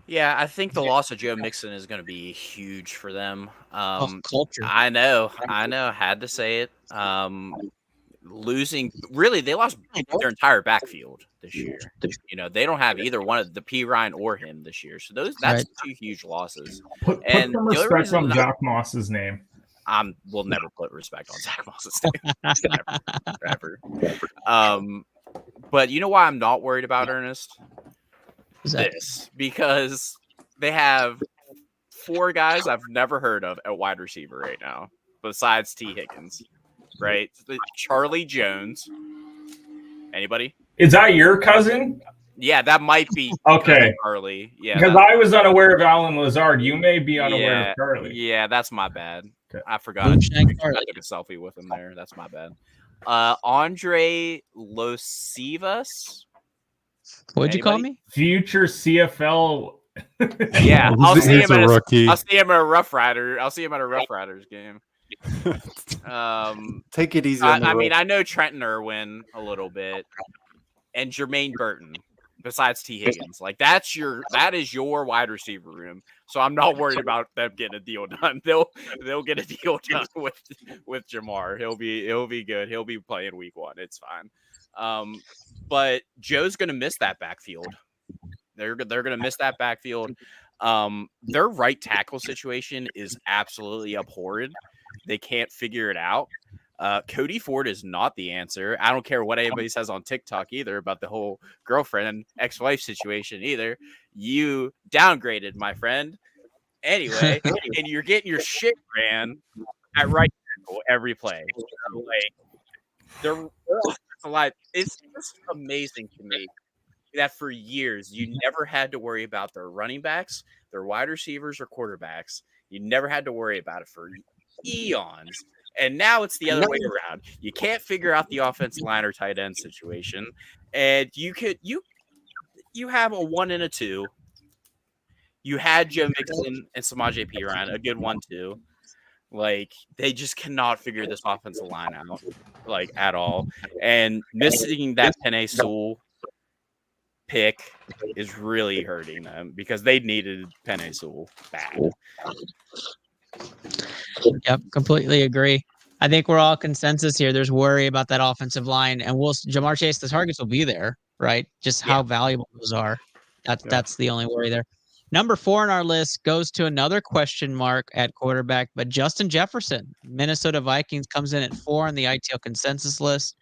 Yeah, I think the loss of Joe Mixon is going to be huge for them. Culture. I know. Had to say it. Losing, really, they lost their entire backfield this year. You know, they don't have either one of the P. Ryan or him this year. So that's 2 huge losses. Put some respect on Zach Moss's name. We'll never put respect on Zach Moss's name. Ever. But you know why I'm not worried about Ernest? Because they have 4 guys I've never heard of at wide receiver right now, besides T. Higgins, right? Charlie Jones. Anybody? Is that your cousin? Yeah, that might be okay. Charlie. Yeah, because I was unaware of Alan Lazard. You may be unaware of Charlie. Yeah, that's my bad. Okay. I forgot. I took a selfie with him there. That's my bad. Andre Losivas. What'd you call me? Future CFL. Yeah, I'll see him at a Rough Rider. I'll see him at a Rough Riders game. Take it easy. I mean, I know Trenton Irwin a little bit, and Jermaine Burton. Besides T. Higgins, like that is your wide receiver room. So I'm not worried about them getting a deal done. They'll get a deal done with Jamar. He'll be good. He'll be playing week 1. It's fine. But Joe's gonna miss that backfield. They're gonna miss that backfield. Their right tackle situation is absolutely abhorrent. They can't figure it out. Cody Ford is not the answer. I don't care what anybody says on TikTok either about the whole girlfriend and ex-wife situation either. You downgraded, my friend. Anyway, and you're getting your shit ran at right tackle every play. It's just amazing to me that for years you never had to worry about their running backs, their wide receivers, or quarterbacks. You never had to worry about it for eons. And now it's the other way around. You can't figure out the offensive line or tight end situation, and you have a 1 and a 2. You had Joe Mixon and Samaje Perine, a good 1-2. Like they just cannot figure this offensive line out, like at all. And missing that Penei Sewell pick is really hurting them because they needed Penei Sewell bad. Yep, completely agree. I think we're all consensus here. There's worry about that offensive line, and Jamar Chase, the targets will be there, right? Just how valuable those are. That's the only worry there. Number 4 on our list goes to another question mark at quarterback, but Justin Jefferson, Minnesota Vikings, comes in at 4 on the ITL consensus list.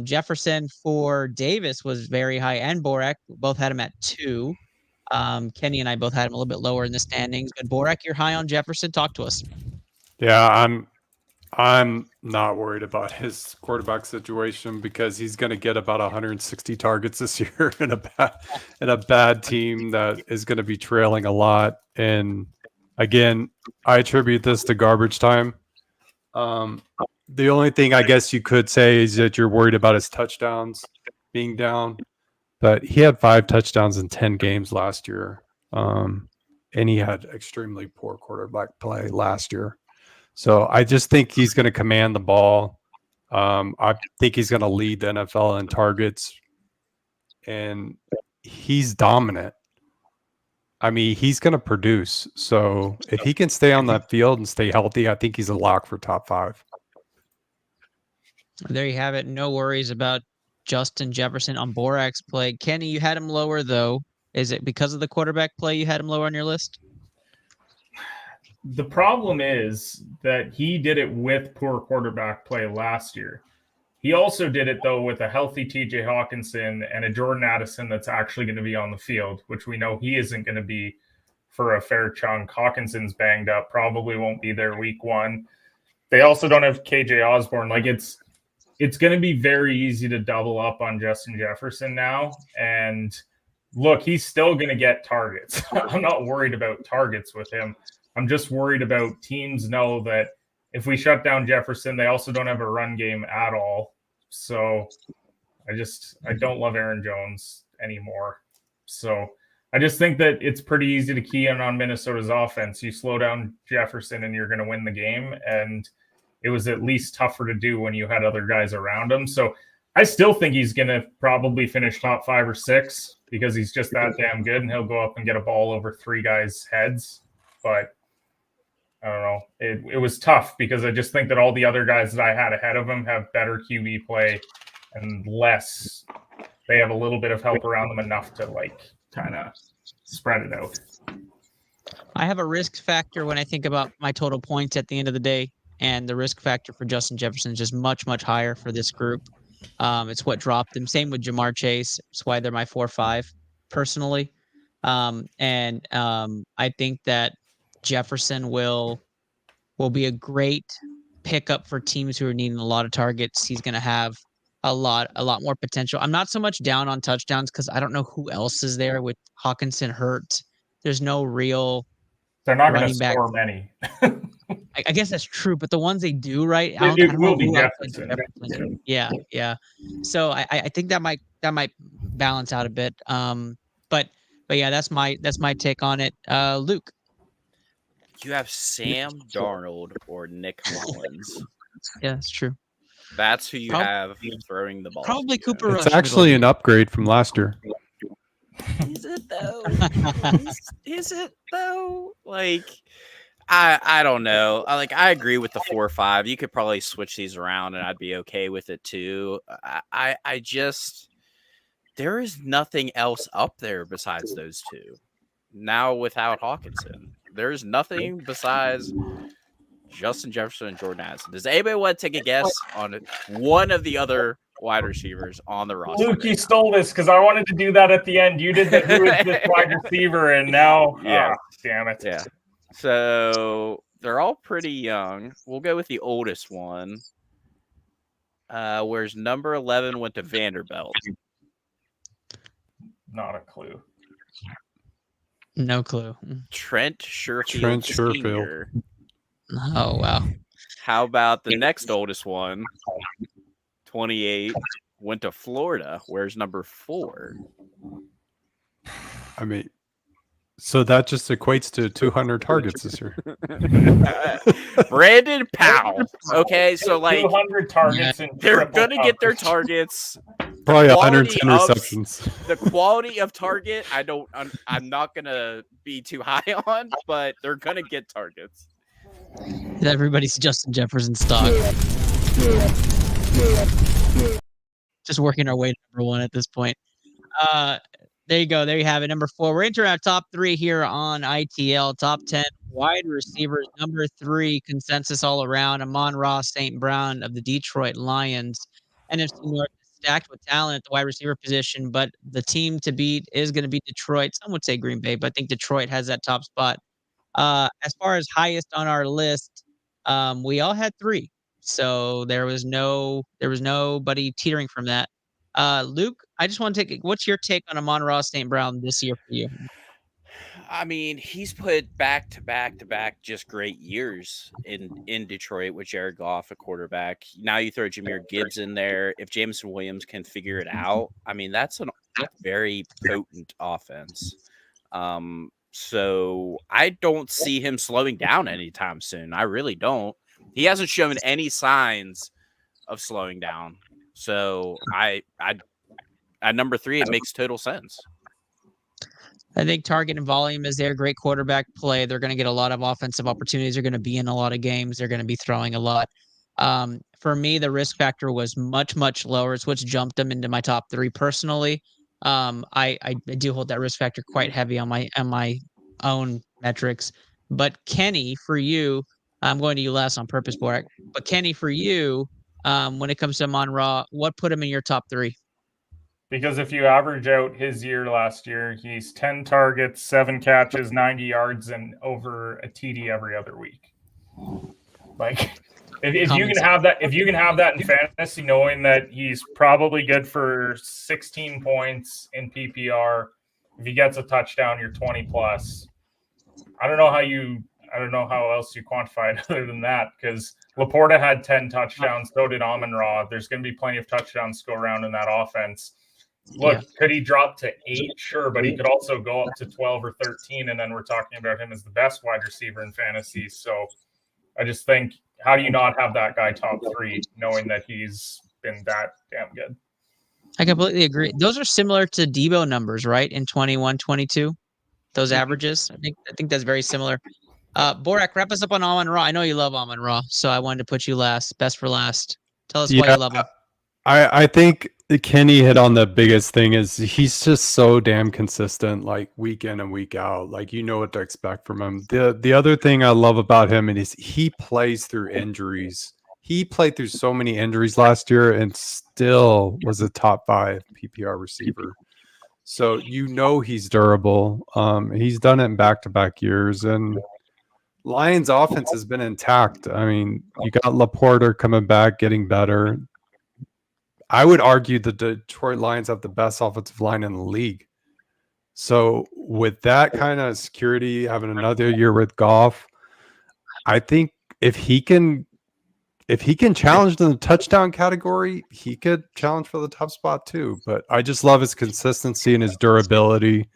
Jefferson for Davis was very high, and Borak both had him at 2. Kenny and I both had him a little bit lower in the standings, but Borak, you're high on Jefferson. Talk to us. Yeah, I'm not worried about his quarterback situation because he's going to get about 160 targets this year in a bad team that is going to be trailing a lot. And again, I attribute this to garbage time. The only thing I guess you could say is that you're worried about his touchdowns being down, but he had 5 touchdowns in 10 games last year. And he had extremely poor quarterback play last year. So I just think he's going to command the ball. I think he's going to lead the NFL in targets, and he's dominant. I mean, he's going to produce. So if he can stay on that field and stay healthy, I think he's a lock for top 5. There you have it. No worries about Justin Jefferson on Borak's play. Kenny, you had him lower, though. Is it because of the quarterback play you had him lower on your list? The problem is that he did it with poor quarterback play last year. He also did it, though, with a healthy TJ Hawkinson and a Jordan Addison that's actually going to be on the field, which we know he isn't going to be for a fair chunk. Hawkinson's banged up, probably won't be there week 1. They also don't have KJ Osborne. Like, it's going to be very easy to double up on Justin Jefferson now. And look, he's still going to get targets. I'm not worried about targets with him. I'm just worried about teams know that if we shut down Jefferson, they also don't have a run game at all. So I don't love Aaron Jones anymore. So I just think that it's pretty easy to key in on Minnesota's offense. You slow down Jefferson and you're going to win the game. And it was at least tougher to do when you had other guys around him. So I still think he's going to probably finish top 5 or 6 because he's just that damn good, and he'll go up and get a ball over 3 guys' heads. But I don't know. It was tough because I just think that all the other guys that I had ahead of him have better QB play and less. They have a little bit of help around them enough to kind of spread it out. I have a risk factor when I think about my total points at the end of the day, and the risk factor for Justin Jefferson is just much, much higher for this group. It's what dropped them. Same with Jamar Chase. It's why they're my 4-5 personally. I think that Jefferson will be a great pickup for teams who are needing a lot of targets. He's going to have a lot more potential. I'm not so much down on touchdowns because I don't know who else is there with Hawkinson hurt. There's no real. They're not going to score many. I guess that's true, but the ones they do, right? It will be Jefferson. Yeah. So I think that might balance out a bit. But yeah, that's my take on it. Luke, you have Sam Darnold or Nick Mullins. Yeah, that's true. That's who you have throwing the ball. Probably Cooper Rush. It's actually an upgrade from last year. Is it though? Is it though? Like, I don't know. I agree with the 4 or 5. You could probably switch these around, and I'd be okay with it too. I just there is nothing else up there besides those two. Now without Hawkinson, there's nothing besides Justin Jefferson and Jordan Addison. Does anybody want to take a guess on one of the other wide receivers on the roster? Luke, you stole this because I wanted to do that at the end. You did the who is this wide receiver, and now, damn it. Yeah. So they're all pretty young. We'll go with the oldest one. Where's number 11 went to Vanderbilt? Not a clue. No clue. Trent Sherfield. Sr. Oh, wow. How about the next oldest one? 28 went to Florida. Where's number 4? I mean, so that just equates to 200 targets this year. Brandon Powell. Okay, so 200 targets. They're gonna get their targets. Probably 110 receptions. The quality of target, I'm not gonna be too high on, but they're gonna get targets. Everybody's Justin Jefferson stock. Just working our way to number 1 at this point. There you go. There you have it. Number 4. We're entering our top 3 here on ITL. Top 10 wide receivers. Number 3, consensus all around. Amon-Ra St. Brown of the Detroit Lions. NFC North is stacked with talent at the wide receiver position, but the team to beat is going to be Detroit. Some would say Green Bay, but I think Detroit has that top spot. As far as highest on our list, we all had 3. So there was nobody teetering from that. Luke, I just want to what's your take on Amon-Ra St. Brown this year for you? I mean, he's put back to back just great years in Detroit with Jared Goff, a quarterback. Now you throw Jahmyr Gibbs in there. If Jameson Williams can figure it out, I mean, that's a very potent offense. So I don't see him slowing down anytime soon. I really don't. He hasn't shown any signs of slowing down. So I at number 3, it makes total sense. I think target and volume is their great quarterback play. They're going to get a lot of offensive opportunities. They're going to be in a lot of games. They're going to be throwing a lot. For me, the risk factor was much, much lower. It's what's jumped them into my top 3 personally. I do hold that risk factor quite heavy on my own metrics. But Kenny, for you, I'm going to you last on purpose, Borak. But Kenny, for you, when it comes to Amon-Ra, what put him in your top 3? Because if you average out his year last year, he's 10 targets, 7 catches, 90 yards, and over a TD every other week. Like, if you can have that in fantasy, knowing that he's probably good for 16 points in PPR, if he gets a touchdown, you're 20 plus. I don't know how else you quantify it other than that, because Laporta had 10 touchdowns, so did Amon-Ra. There's going to be plenty of touchdowns to go around in that offense. Look, could he drop to 8? Sure, but he could also go up to 12 or 13, and then we're talking about him as the best wide receiver in fantasy. So I just think, how do you not have that guy top 3, knowing that he's been that damn good? I completely agree. Those are similar to Debo numbers, right? In 21, 22, those averages. I think that's very similar. Borak, wrap us up on Amon-Ra. I know you love Amon-Ra, so I wanted to put you last, best for last. Tell us why you love him. I think Kenny hit on the biggest thing is he's just so damn consistent, like week in and week out. Like, you know what to expect from him. The other thing I love about him is he plays through injuries. He played through so many injuries last year and still was a top 5 PPR receiver. So you know he's durable. He's done it in back-to-back years, and Lions offense has been intact. I mean, you got Laporta coming back, getting better. I would argue the Detroit Lions have the best offensive line in the league. So with that kind of security, having another year with Goff, I think if he can challenge in the touchdown category, he could challenge for the top spot too. But I just love his consistency and his durability.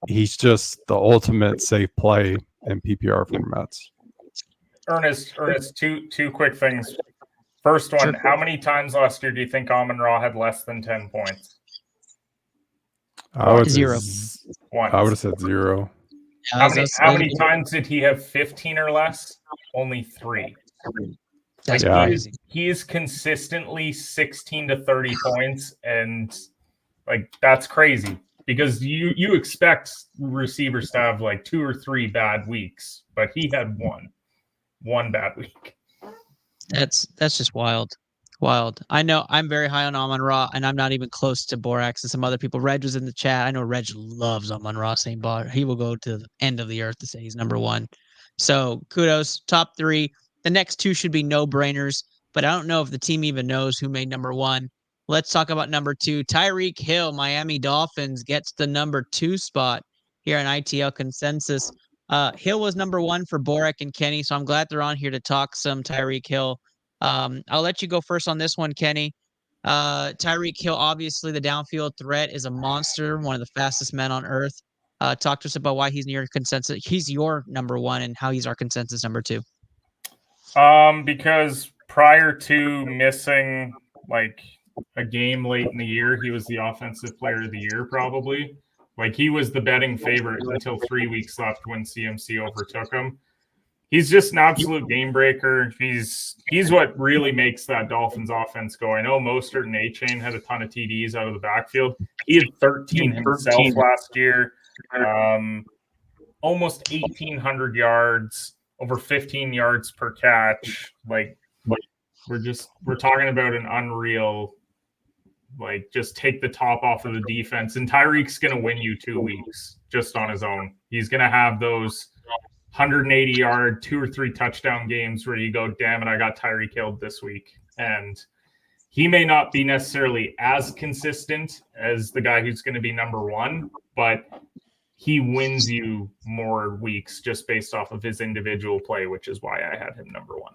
He's just the ultimate safe play in PPR formats. Ernest, two quick things. First one, how many times last year do you think Amon-Ra had less than 10 points? I would 0. I would have said 0. How many times did he have 15 or less? Only 3. That's crazy. He is consistently 16 to 30 points, and like that's crazy because you expect receivers to have like 2 or 3 bad weeks, but he had one bad week. That's just wild. I know I'm very high on Amon-Ra, and I'm not even close to Borax and some other people. Reg was in the chat. I know Reg loves Amon-Ra St. Bar. He will go to the end of the earth to say he's number 1. So kudos, top 3. The next 2 should be no-brainers, but I don't know if the team even knows who made number 1. Let's talk about number 2. Tyreek Hill, Miami Dolphins, gets the number 2 spot here in ITL consensus. Hill was number 1 for Borak and Kenny, so I'm glad they're on here to talk some Tyreek Hill. I'll let you go first on this one, Kenny. Tyreek Hill, obviously the downfield threat, is a monster, one of the fastest men on earth. Talk to us about why he's your consensus. He's your number 1 and how he's our consensus number 2. Because prior to missing like a game late in the year, he was the offensive player of the year probably. Like he was the betting favorite until 3 weeks left when CMC overtook him. He's just an absolute game breaker. He's what really makes that Dolphins offense go. I know Mostert and A-Chain had a ton of TDs out of the backfield. He had 13 himself last year. Almost 1,800 yards, over 15 yards per catch. Like we're talking about an unreal, like just take the top off of the defense. And Tyreek's going to win you 2 weeks just on his own. He's going to have those 180-yard, 2 or 3 touchdown games where you go, damn it, I got Tyreek Hill this week. And he may not be necessarily as consistent as the guy who's going to be number 1, but he wins you more weeks just based off of his individual play, which is why I had him number 1.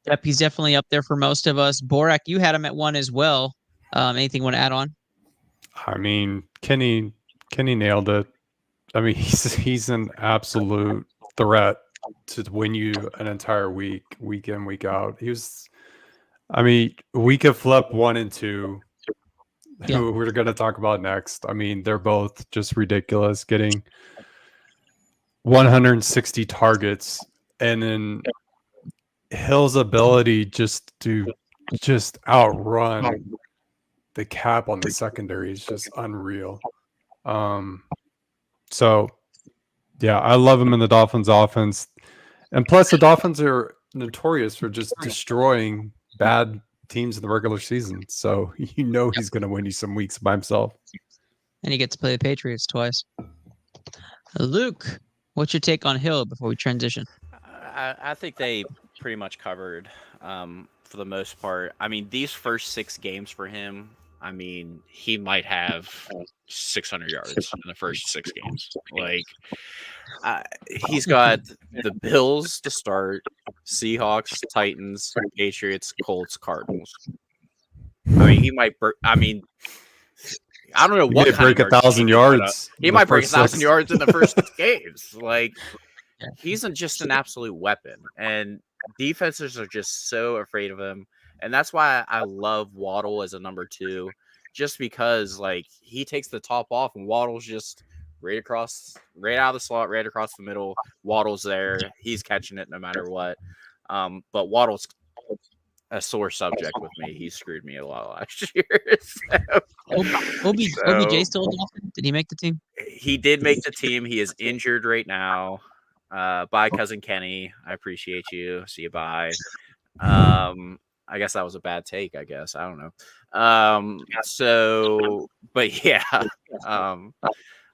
Yep, he's definitely up there for most of us. Borak, you had him at 1 as well. Anything you want to add on? I mean, Kenny Kenny nailed it. I mean, he's an absolute threat to win you an entire week in, week out. We could flip 1 and 2, who we're going to talk about next. I mean, they're both just ridiculous, getting 160 targets, and then Hill's ability just to outrun the cap on the secondary is just unreal. So yeah, I love him in the Dolphins offense. And plus the Dolphins are notorious for just destroying bad teams in the regular season. So he's going to win you some weeks by himself. And he gets to play the Patriots twice. Luke, what's your take on Hill before we transition? I think they pretty much covered for the most part. I mean, these first 6 games for him, I mean, he might have 600 yards in the first 6 games. Like, he's got the Bills to start, Seahawks, Titans, Patriots, Colts, Cardinals. I mean, he might. I don't know what break 1,000 yards. He might break 1,000 yards in the first 6 games. Like, he's just an absolute weapon, and defenses are just so afraid of him. And that's why I love Waddle as a number 2, just because like he takes the top off and Waddle's just right out of the slot, right across the middle. Waddle's there. He's catching it no matter what. But Waddle's a sore subject with me. He screwed me a lot last year. OBJ still a Dolphin? Did he make the team? He did make the team. He is injured right now. Bye, cousin Kenny. I appreciate you. See you. Bye. I guess that was a bad take. I guess I don't know. But yeah.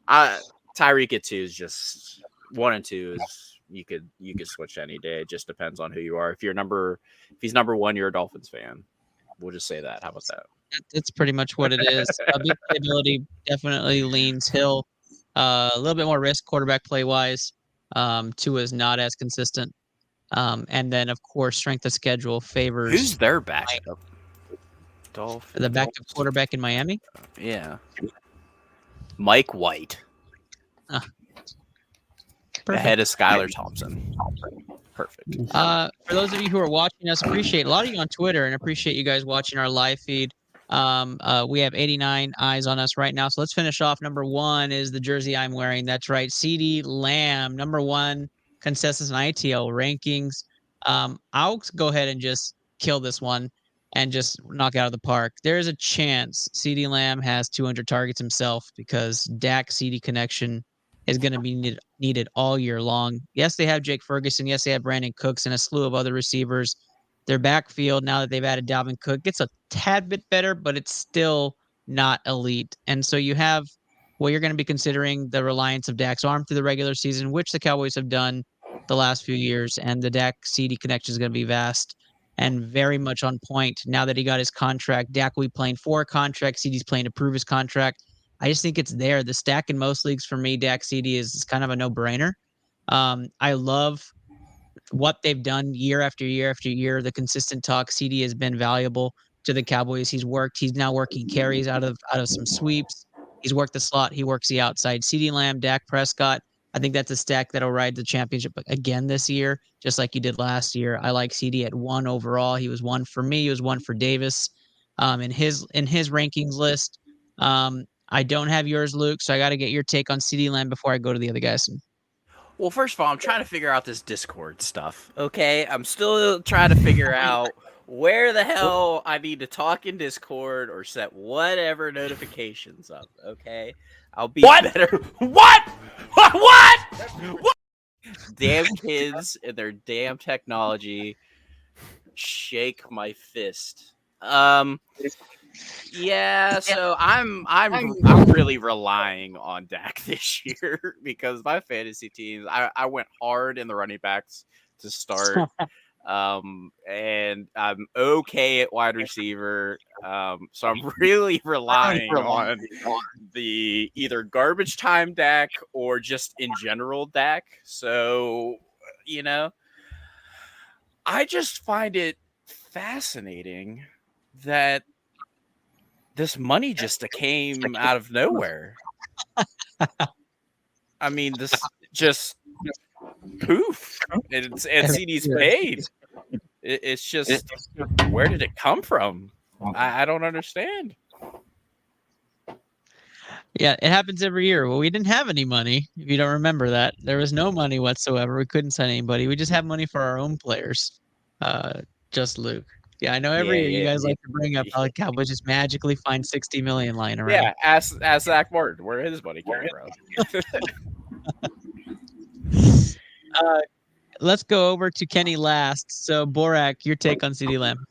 Tyreek at 2 is just 1 and 2 is you could switch any day. It just depends on who you are. If he's number 1, you're a Dolphins fan. We'll just say that. How about that? That's pretty much what it is. Big ability definitely leans Hill. A little bit more risk quarterback play wise. 2 is not as consistent. And then of course strength of schedule favors. Who's their backup? Dolphins. The backup quarterback in Miami? Yeah. Mike White. Ahead of Skylar Thompson. Perfect. For those of you who are watching us, appreciate a lot of you on Twitter and appreciate you guys watching our live feed. We have 89 eyes on us right now. So let's finish off. Number 1 is the jersey I'm wearing. That's right. CeeDee Lamb, number 1 consensus and ITL rankings. I'll go ahead and just kill this one and just knock it out of the park. There is a chance CeeDee Lamb has 200 targets himself because Dak CeeDee connection is going to be needed all year long. Yes, they have Jake Ferguson. Yes, they have Brandon Cooks and a slew of other receivers. Their backfield, now that they've added Dalvin Cook, gets a tad bit better, but it's still not elite. And so you have you're going to be considering the reliance of Dak's arm through the regular season, which the Cowboys have done the last few years. And the Dak CeeDee connection is going to be vast and very much on point. Now that he got his contract, Dak will be playing for a contract. CeeDee's playing to prove his contract. I just think it's there. The stack in most leagues for me, Dak CeeDee is kind of a no-brainer. I love what they've done year after year after year. The consistent talk, CeeDee has been valuable to the Cowboys. He's now working carries out of some sweeps. He's worked the slot. He works the outside. CeeDee Lamb, Dak Prescott. I think that's a stack that'll ride the championship again this year, just like you did last year. I like CeeDee at 1 overall. He was 1 for me. He was 1 for Davis in his rankings list. I don't have yours, Luke, so I got to get your take on CeeDee Lamb before I go to the other guys. Well, first of all, I'm trying to figure out this Discord stuff, okay? I'm still trying to figure out where the hell I need to talk in Discord or set whatever notifications up, okay? I'll be better. What? Damn kids and their damn technology. Shake my fist. Yeah, so I'm really relying on Dak this year because my fantasy teams, I went hard in the running backs to start. And I'm okay at wide receiver. So I'm really relying on the either garbage time Dak or just in general Dak. So, I just find it fascinating that this money just came out of nowhere. I mean, this just poof. And CD's paid. It's just, where did it come from? I don't understand. Yeah, it happens every year. Well, we didn't have any money. If you don't remember that, there was no money whatsoever. We couldn't sign anybody. We just have money for our own players. Just Luke. Yeah, I know every year you guys like to bring up how the Cowboys just magically find 60 million lying around. Yeah, ask Zach Martin where his money came from. Let's go over to Kenny last. So, Borak, your take on CeeDee Lamb.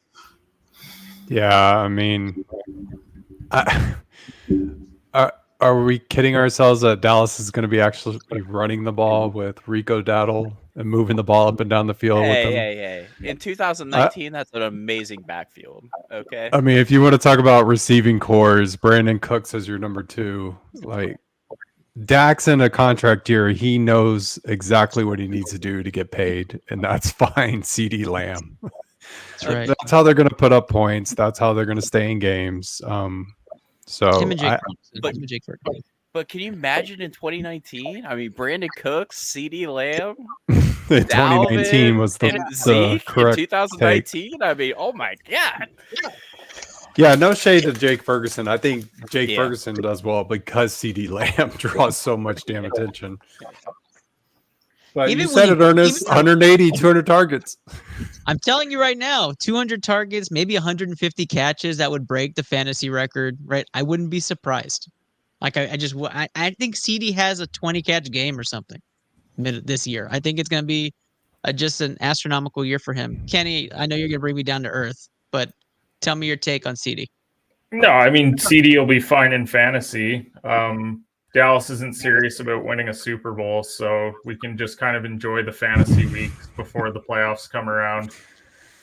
Yeah, I mean, are we kidding ourselves that Dallas is going to be actually running the ball with Rico Dowdle and moving the ball up and down the field with them? Hey. In 2019, that's an amazing backfield. Okay. I mean, if you want to talk about receiving cores, Brandon Cooks as your number 2. Like, Dak's in a contract year. He knows exactly what he needs to do to get paid, and that's fine. CeeDee Lamb. That's right. That's how they're going to put up points. That's how they're going to stay in games. So Tim and Jake but can you imagine in 2019? I mean, Brandon Cooks, CeeDee Lamb, 2019 was the Zeke correct in 2019. take. I mean, oh my god. Yeah, no shade to Jake Ferguson. I think Jake Ferguson does well because CeeDee Lamb draws so much damn attention. But Even you said it, Ernest. 180, 200 targets. I'm telling you right now, 200 targets, maybe 150 catches, that would break the fantasy record, right? I wouldn't be surprised. Like, I think CeeDee has a 20-catch game or something this year. I think it's going to be just an astronomical year for him. Kenny, I know you're going to bring me down to earth, but tell me your take on CeeDee. No, I mean, CeeDee will be fine in fantasy. Dallas isn't serious about winning a Super Bowl, so we can just kind of enjoy the fantasy weeks before the playoffs come around.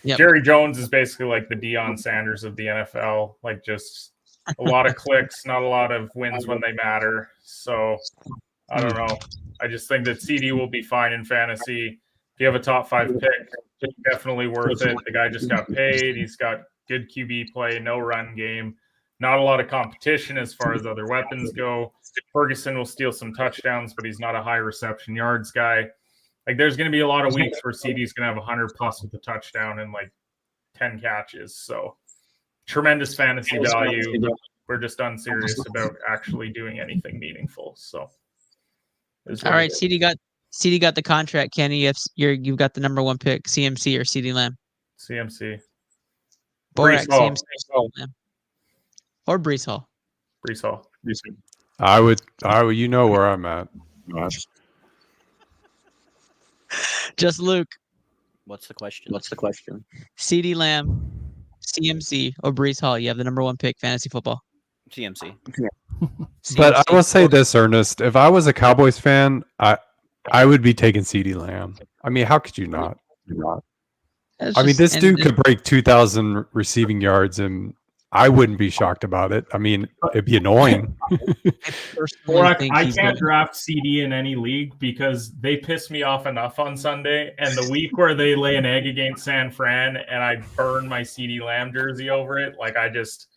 Yep. Jerry Jones is basically like the Deion Sanders of the NFL, like just a lot of clicks, not a lot of wins when they matter. So I don't know. I just think that CeeDee will be fine in fantasy. If you have a top 5 pick, definitely worth it. The guy just got paid. He's got good QB play, no run game. Not a lot of competition as far as other weapons go. Ferguson will steal some touchdowns, but he's not a high reception yards guy. Like, there's going to be a lot of weeks where CD's going to have 100 plus with a touchdown and like 10 catches. So tremendous fantasy value. We're just unserious about actually doing anything meaningful. So, all right, CD got the contract. Kenny, you've got the number 1 pick, CMC or CeeDee Lamb. CMC. Borak, CMC. Or Breece Hall. Breece Hall. I would, you know where I'm at. Just Luke. What's the question? CeeDee Lamb, CMC, or Breece Hall. You have the number 1 pick, fantasy football. CMC. But I will say this, Ernest. If I was a Cowboys fan, I would be taking CeeDee Lamb. I mean, how could you not? I mean, this dude could break 2,000 receiving yards, and I wouldn't be shocked about it. I mean, it'd be annoying. I can't draft CD in any league because they piss me off enough on Sunday. And the week where they lay an egg against San Fran and I burn my CD Lamb jersey over it, like I just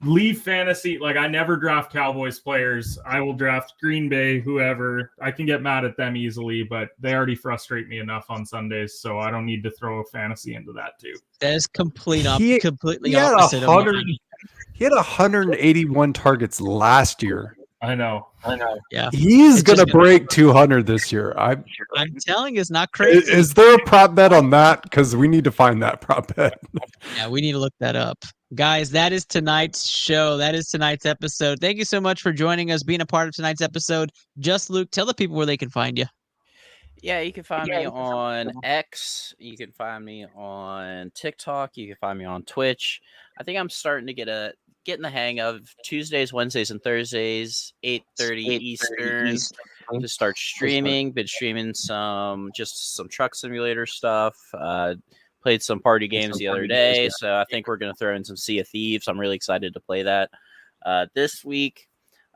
leave fantasy. Like I never draft Cowboys players. I will draft Green Bay, whoever. I can get mad at them easily, but they already frustrate me enough on Sundays, so I don't need to throw a fantasy into that too. That is completely opposite. He had 181 targets last year. I know. Yeah, he's gonna break 200 this year. I'm telling you, it's not crazy. Is there a prop bet on that? Because we need to find that prop bet. Yeah, we need to look that up. Guys, that is tonight's show. That is tonight's episode. Thank you so much for joining us, being a part of tonight's episode. Just Luke, tell the people where they can find you. Yeah, you can find me on X. You can find me on TikTok. You can find me on Twitch. I think I'm starting to get in the hang of Tuesdays, Wednesdays, and Thursdays, 8:30 Eastern, to start streaming. Been streaming some truck simulator stuff. Played some party games the other day, so I think we're going to throw in some Sea of Thieves. I'm really excited to play that this week.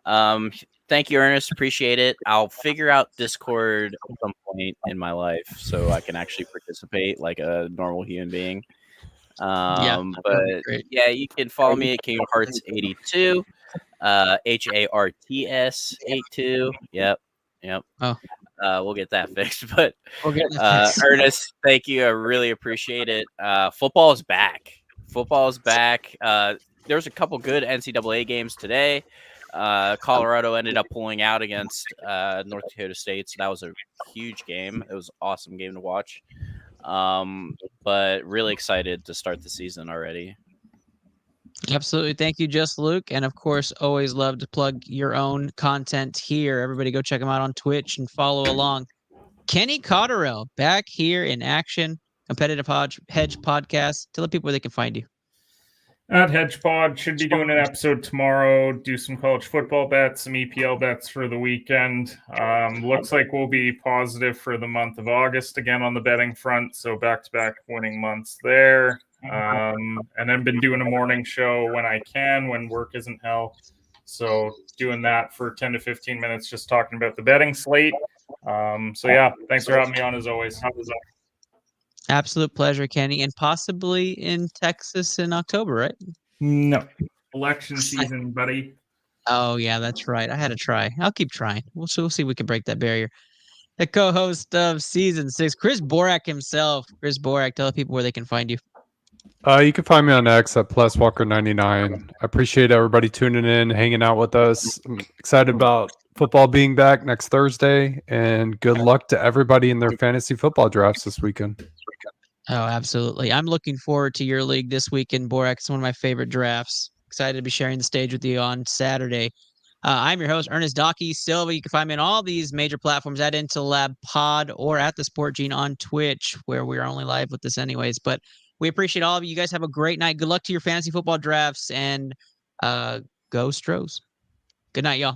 Thank you, Ernest. Appreciate it. I'll figure out Discord at some point in my life so I can actually participate like a normal human being. But yeah, you can follow me at King of Hearts 82. HARTS82. Yep. Oh. We'll get that fixed. But we'll get that fixed. Ernest, thank you. I really appreciate it. Football is back. There's a couple good NCAA games today. Colorado ended up pulling out against North Dakota State, so that was a huge game. It was an awesome game to watch. But really excited to start the season already. Absolutely. Thank you, Just Luke. And of course, always love to plug your own content here. Everybody go check him out on Twitch and follow along. Kenny Cotterill back here in action. Competitive Hedge Podcast. Tell the people where they can find you. At HedgePod, should be doing an episode tomorrow. Do some college football bets, some EPL bets for the weekend. Looks like we'll be positive for the month of August again on the betting front. So back-to-back winning months there. And then been doing a morning show when I can, when work isn't hell. So doing that for 10 to 15 minutes, just talking about the betting slate. So yeah, thanks for having me on as always. Absolute pleasure, Kenny, and possibly in Texas in October, right? No. Election season, buddy. Oh, yeah, that's right. I had to try. I'll keep trying. We'll see if we can break that barrier. The co-host of Season 6, Chris Borak himself. Chris Borak, tell the people where they can find you. You can find me on X at PlusWalker99. I appreciate everybody tuning in, hanging out with us. I'm excited about football being back next Thursday, and good luck to everybody in their fantasy football drafts this weekend. Oh, absolutely. I'm looking forward to your league this weekend, Borak. It's one of my favorite drafts. Excited to be sharing the stage with you on Saturday. I'm your host, Ernest Docky Silva. You can find me on all these major platforms at Intel Lab Pod or at the Sport Gene on Twitch, where we're only live with this anyways. But we appreciate all of you. You guys have a great night. Good luck to your fantasy football drafts, and go Stros. Good night, y'all.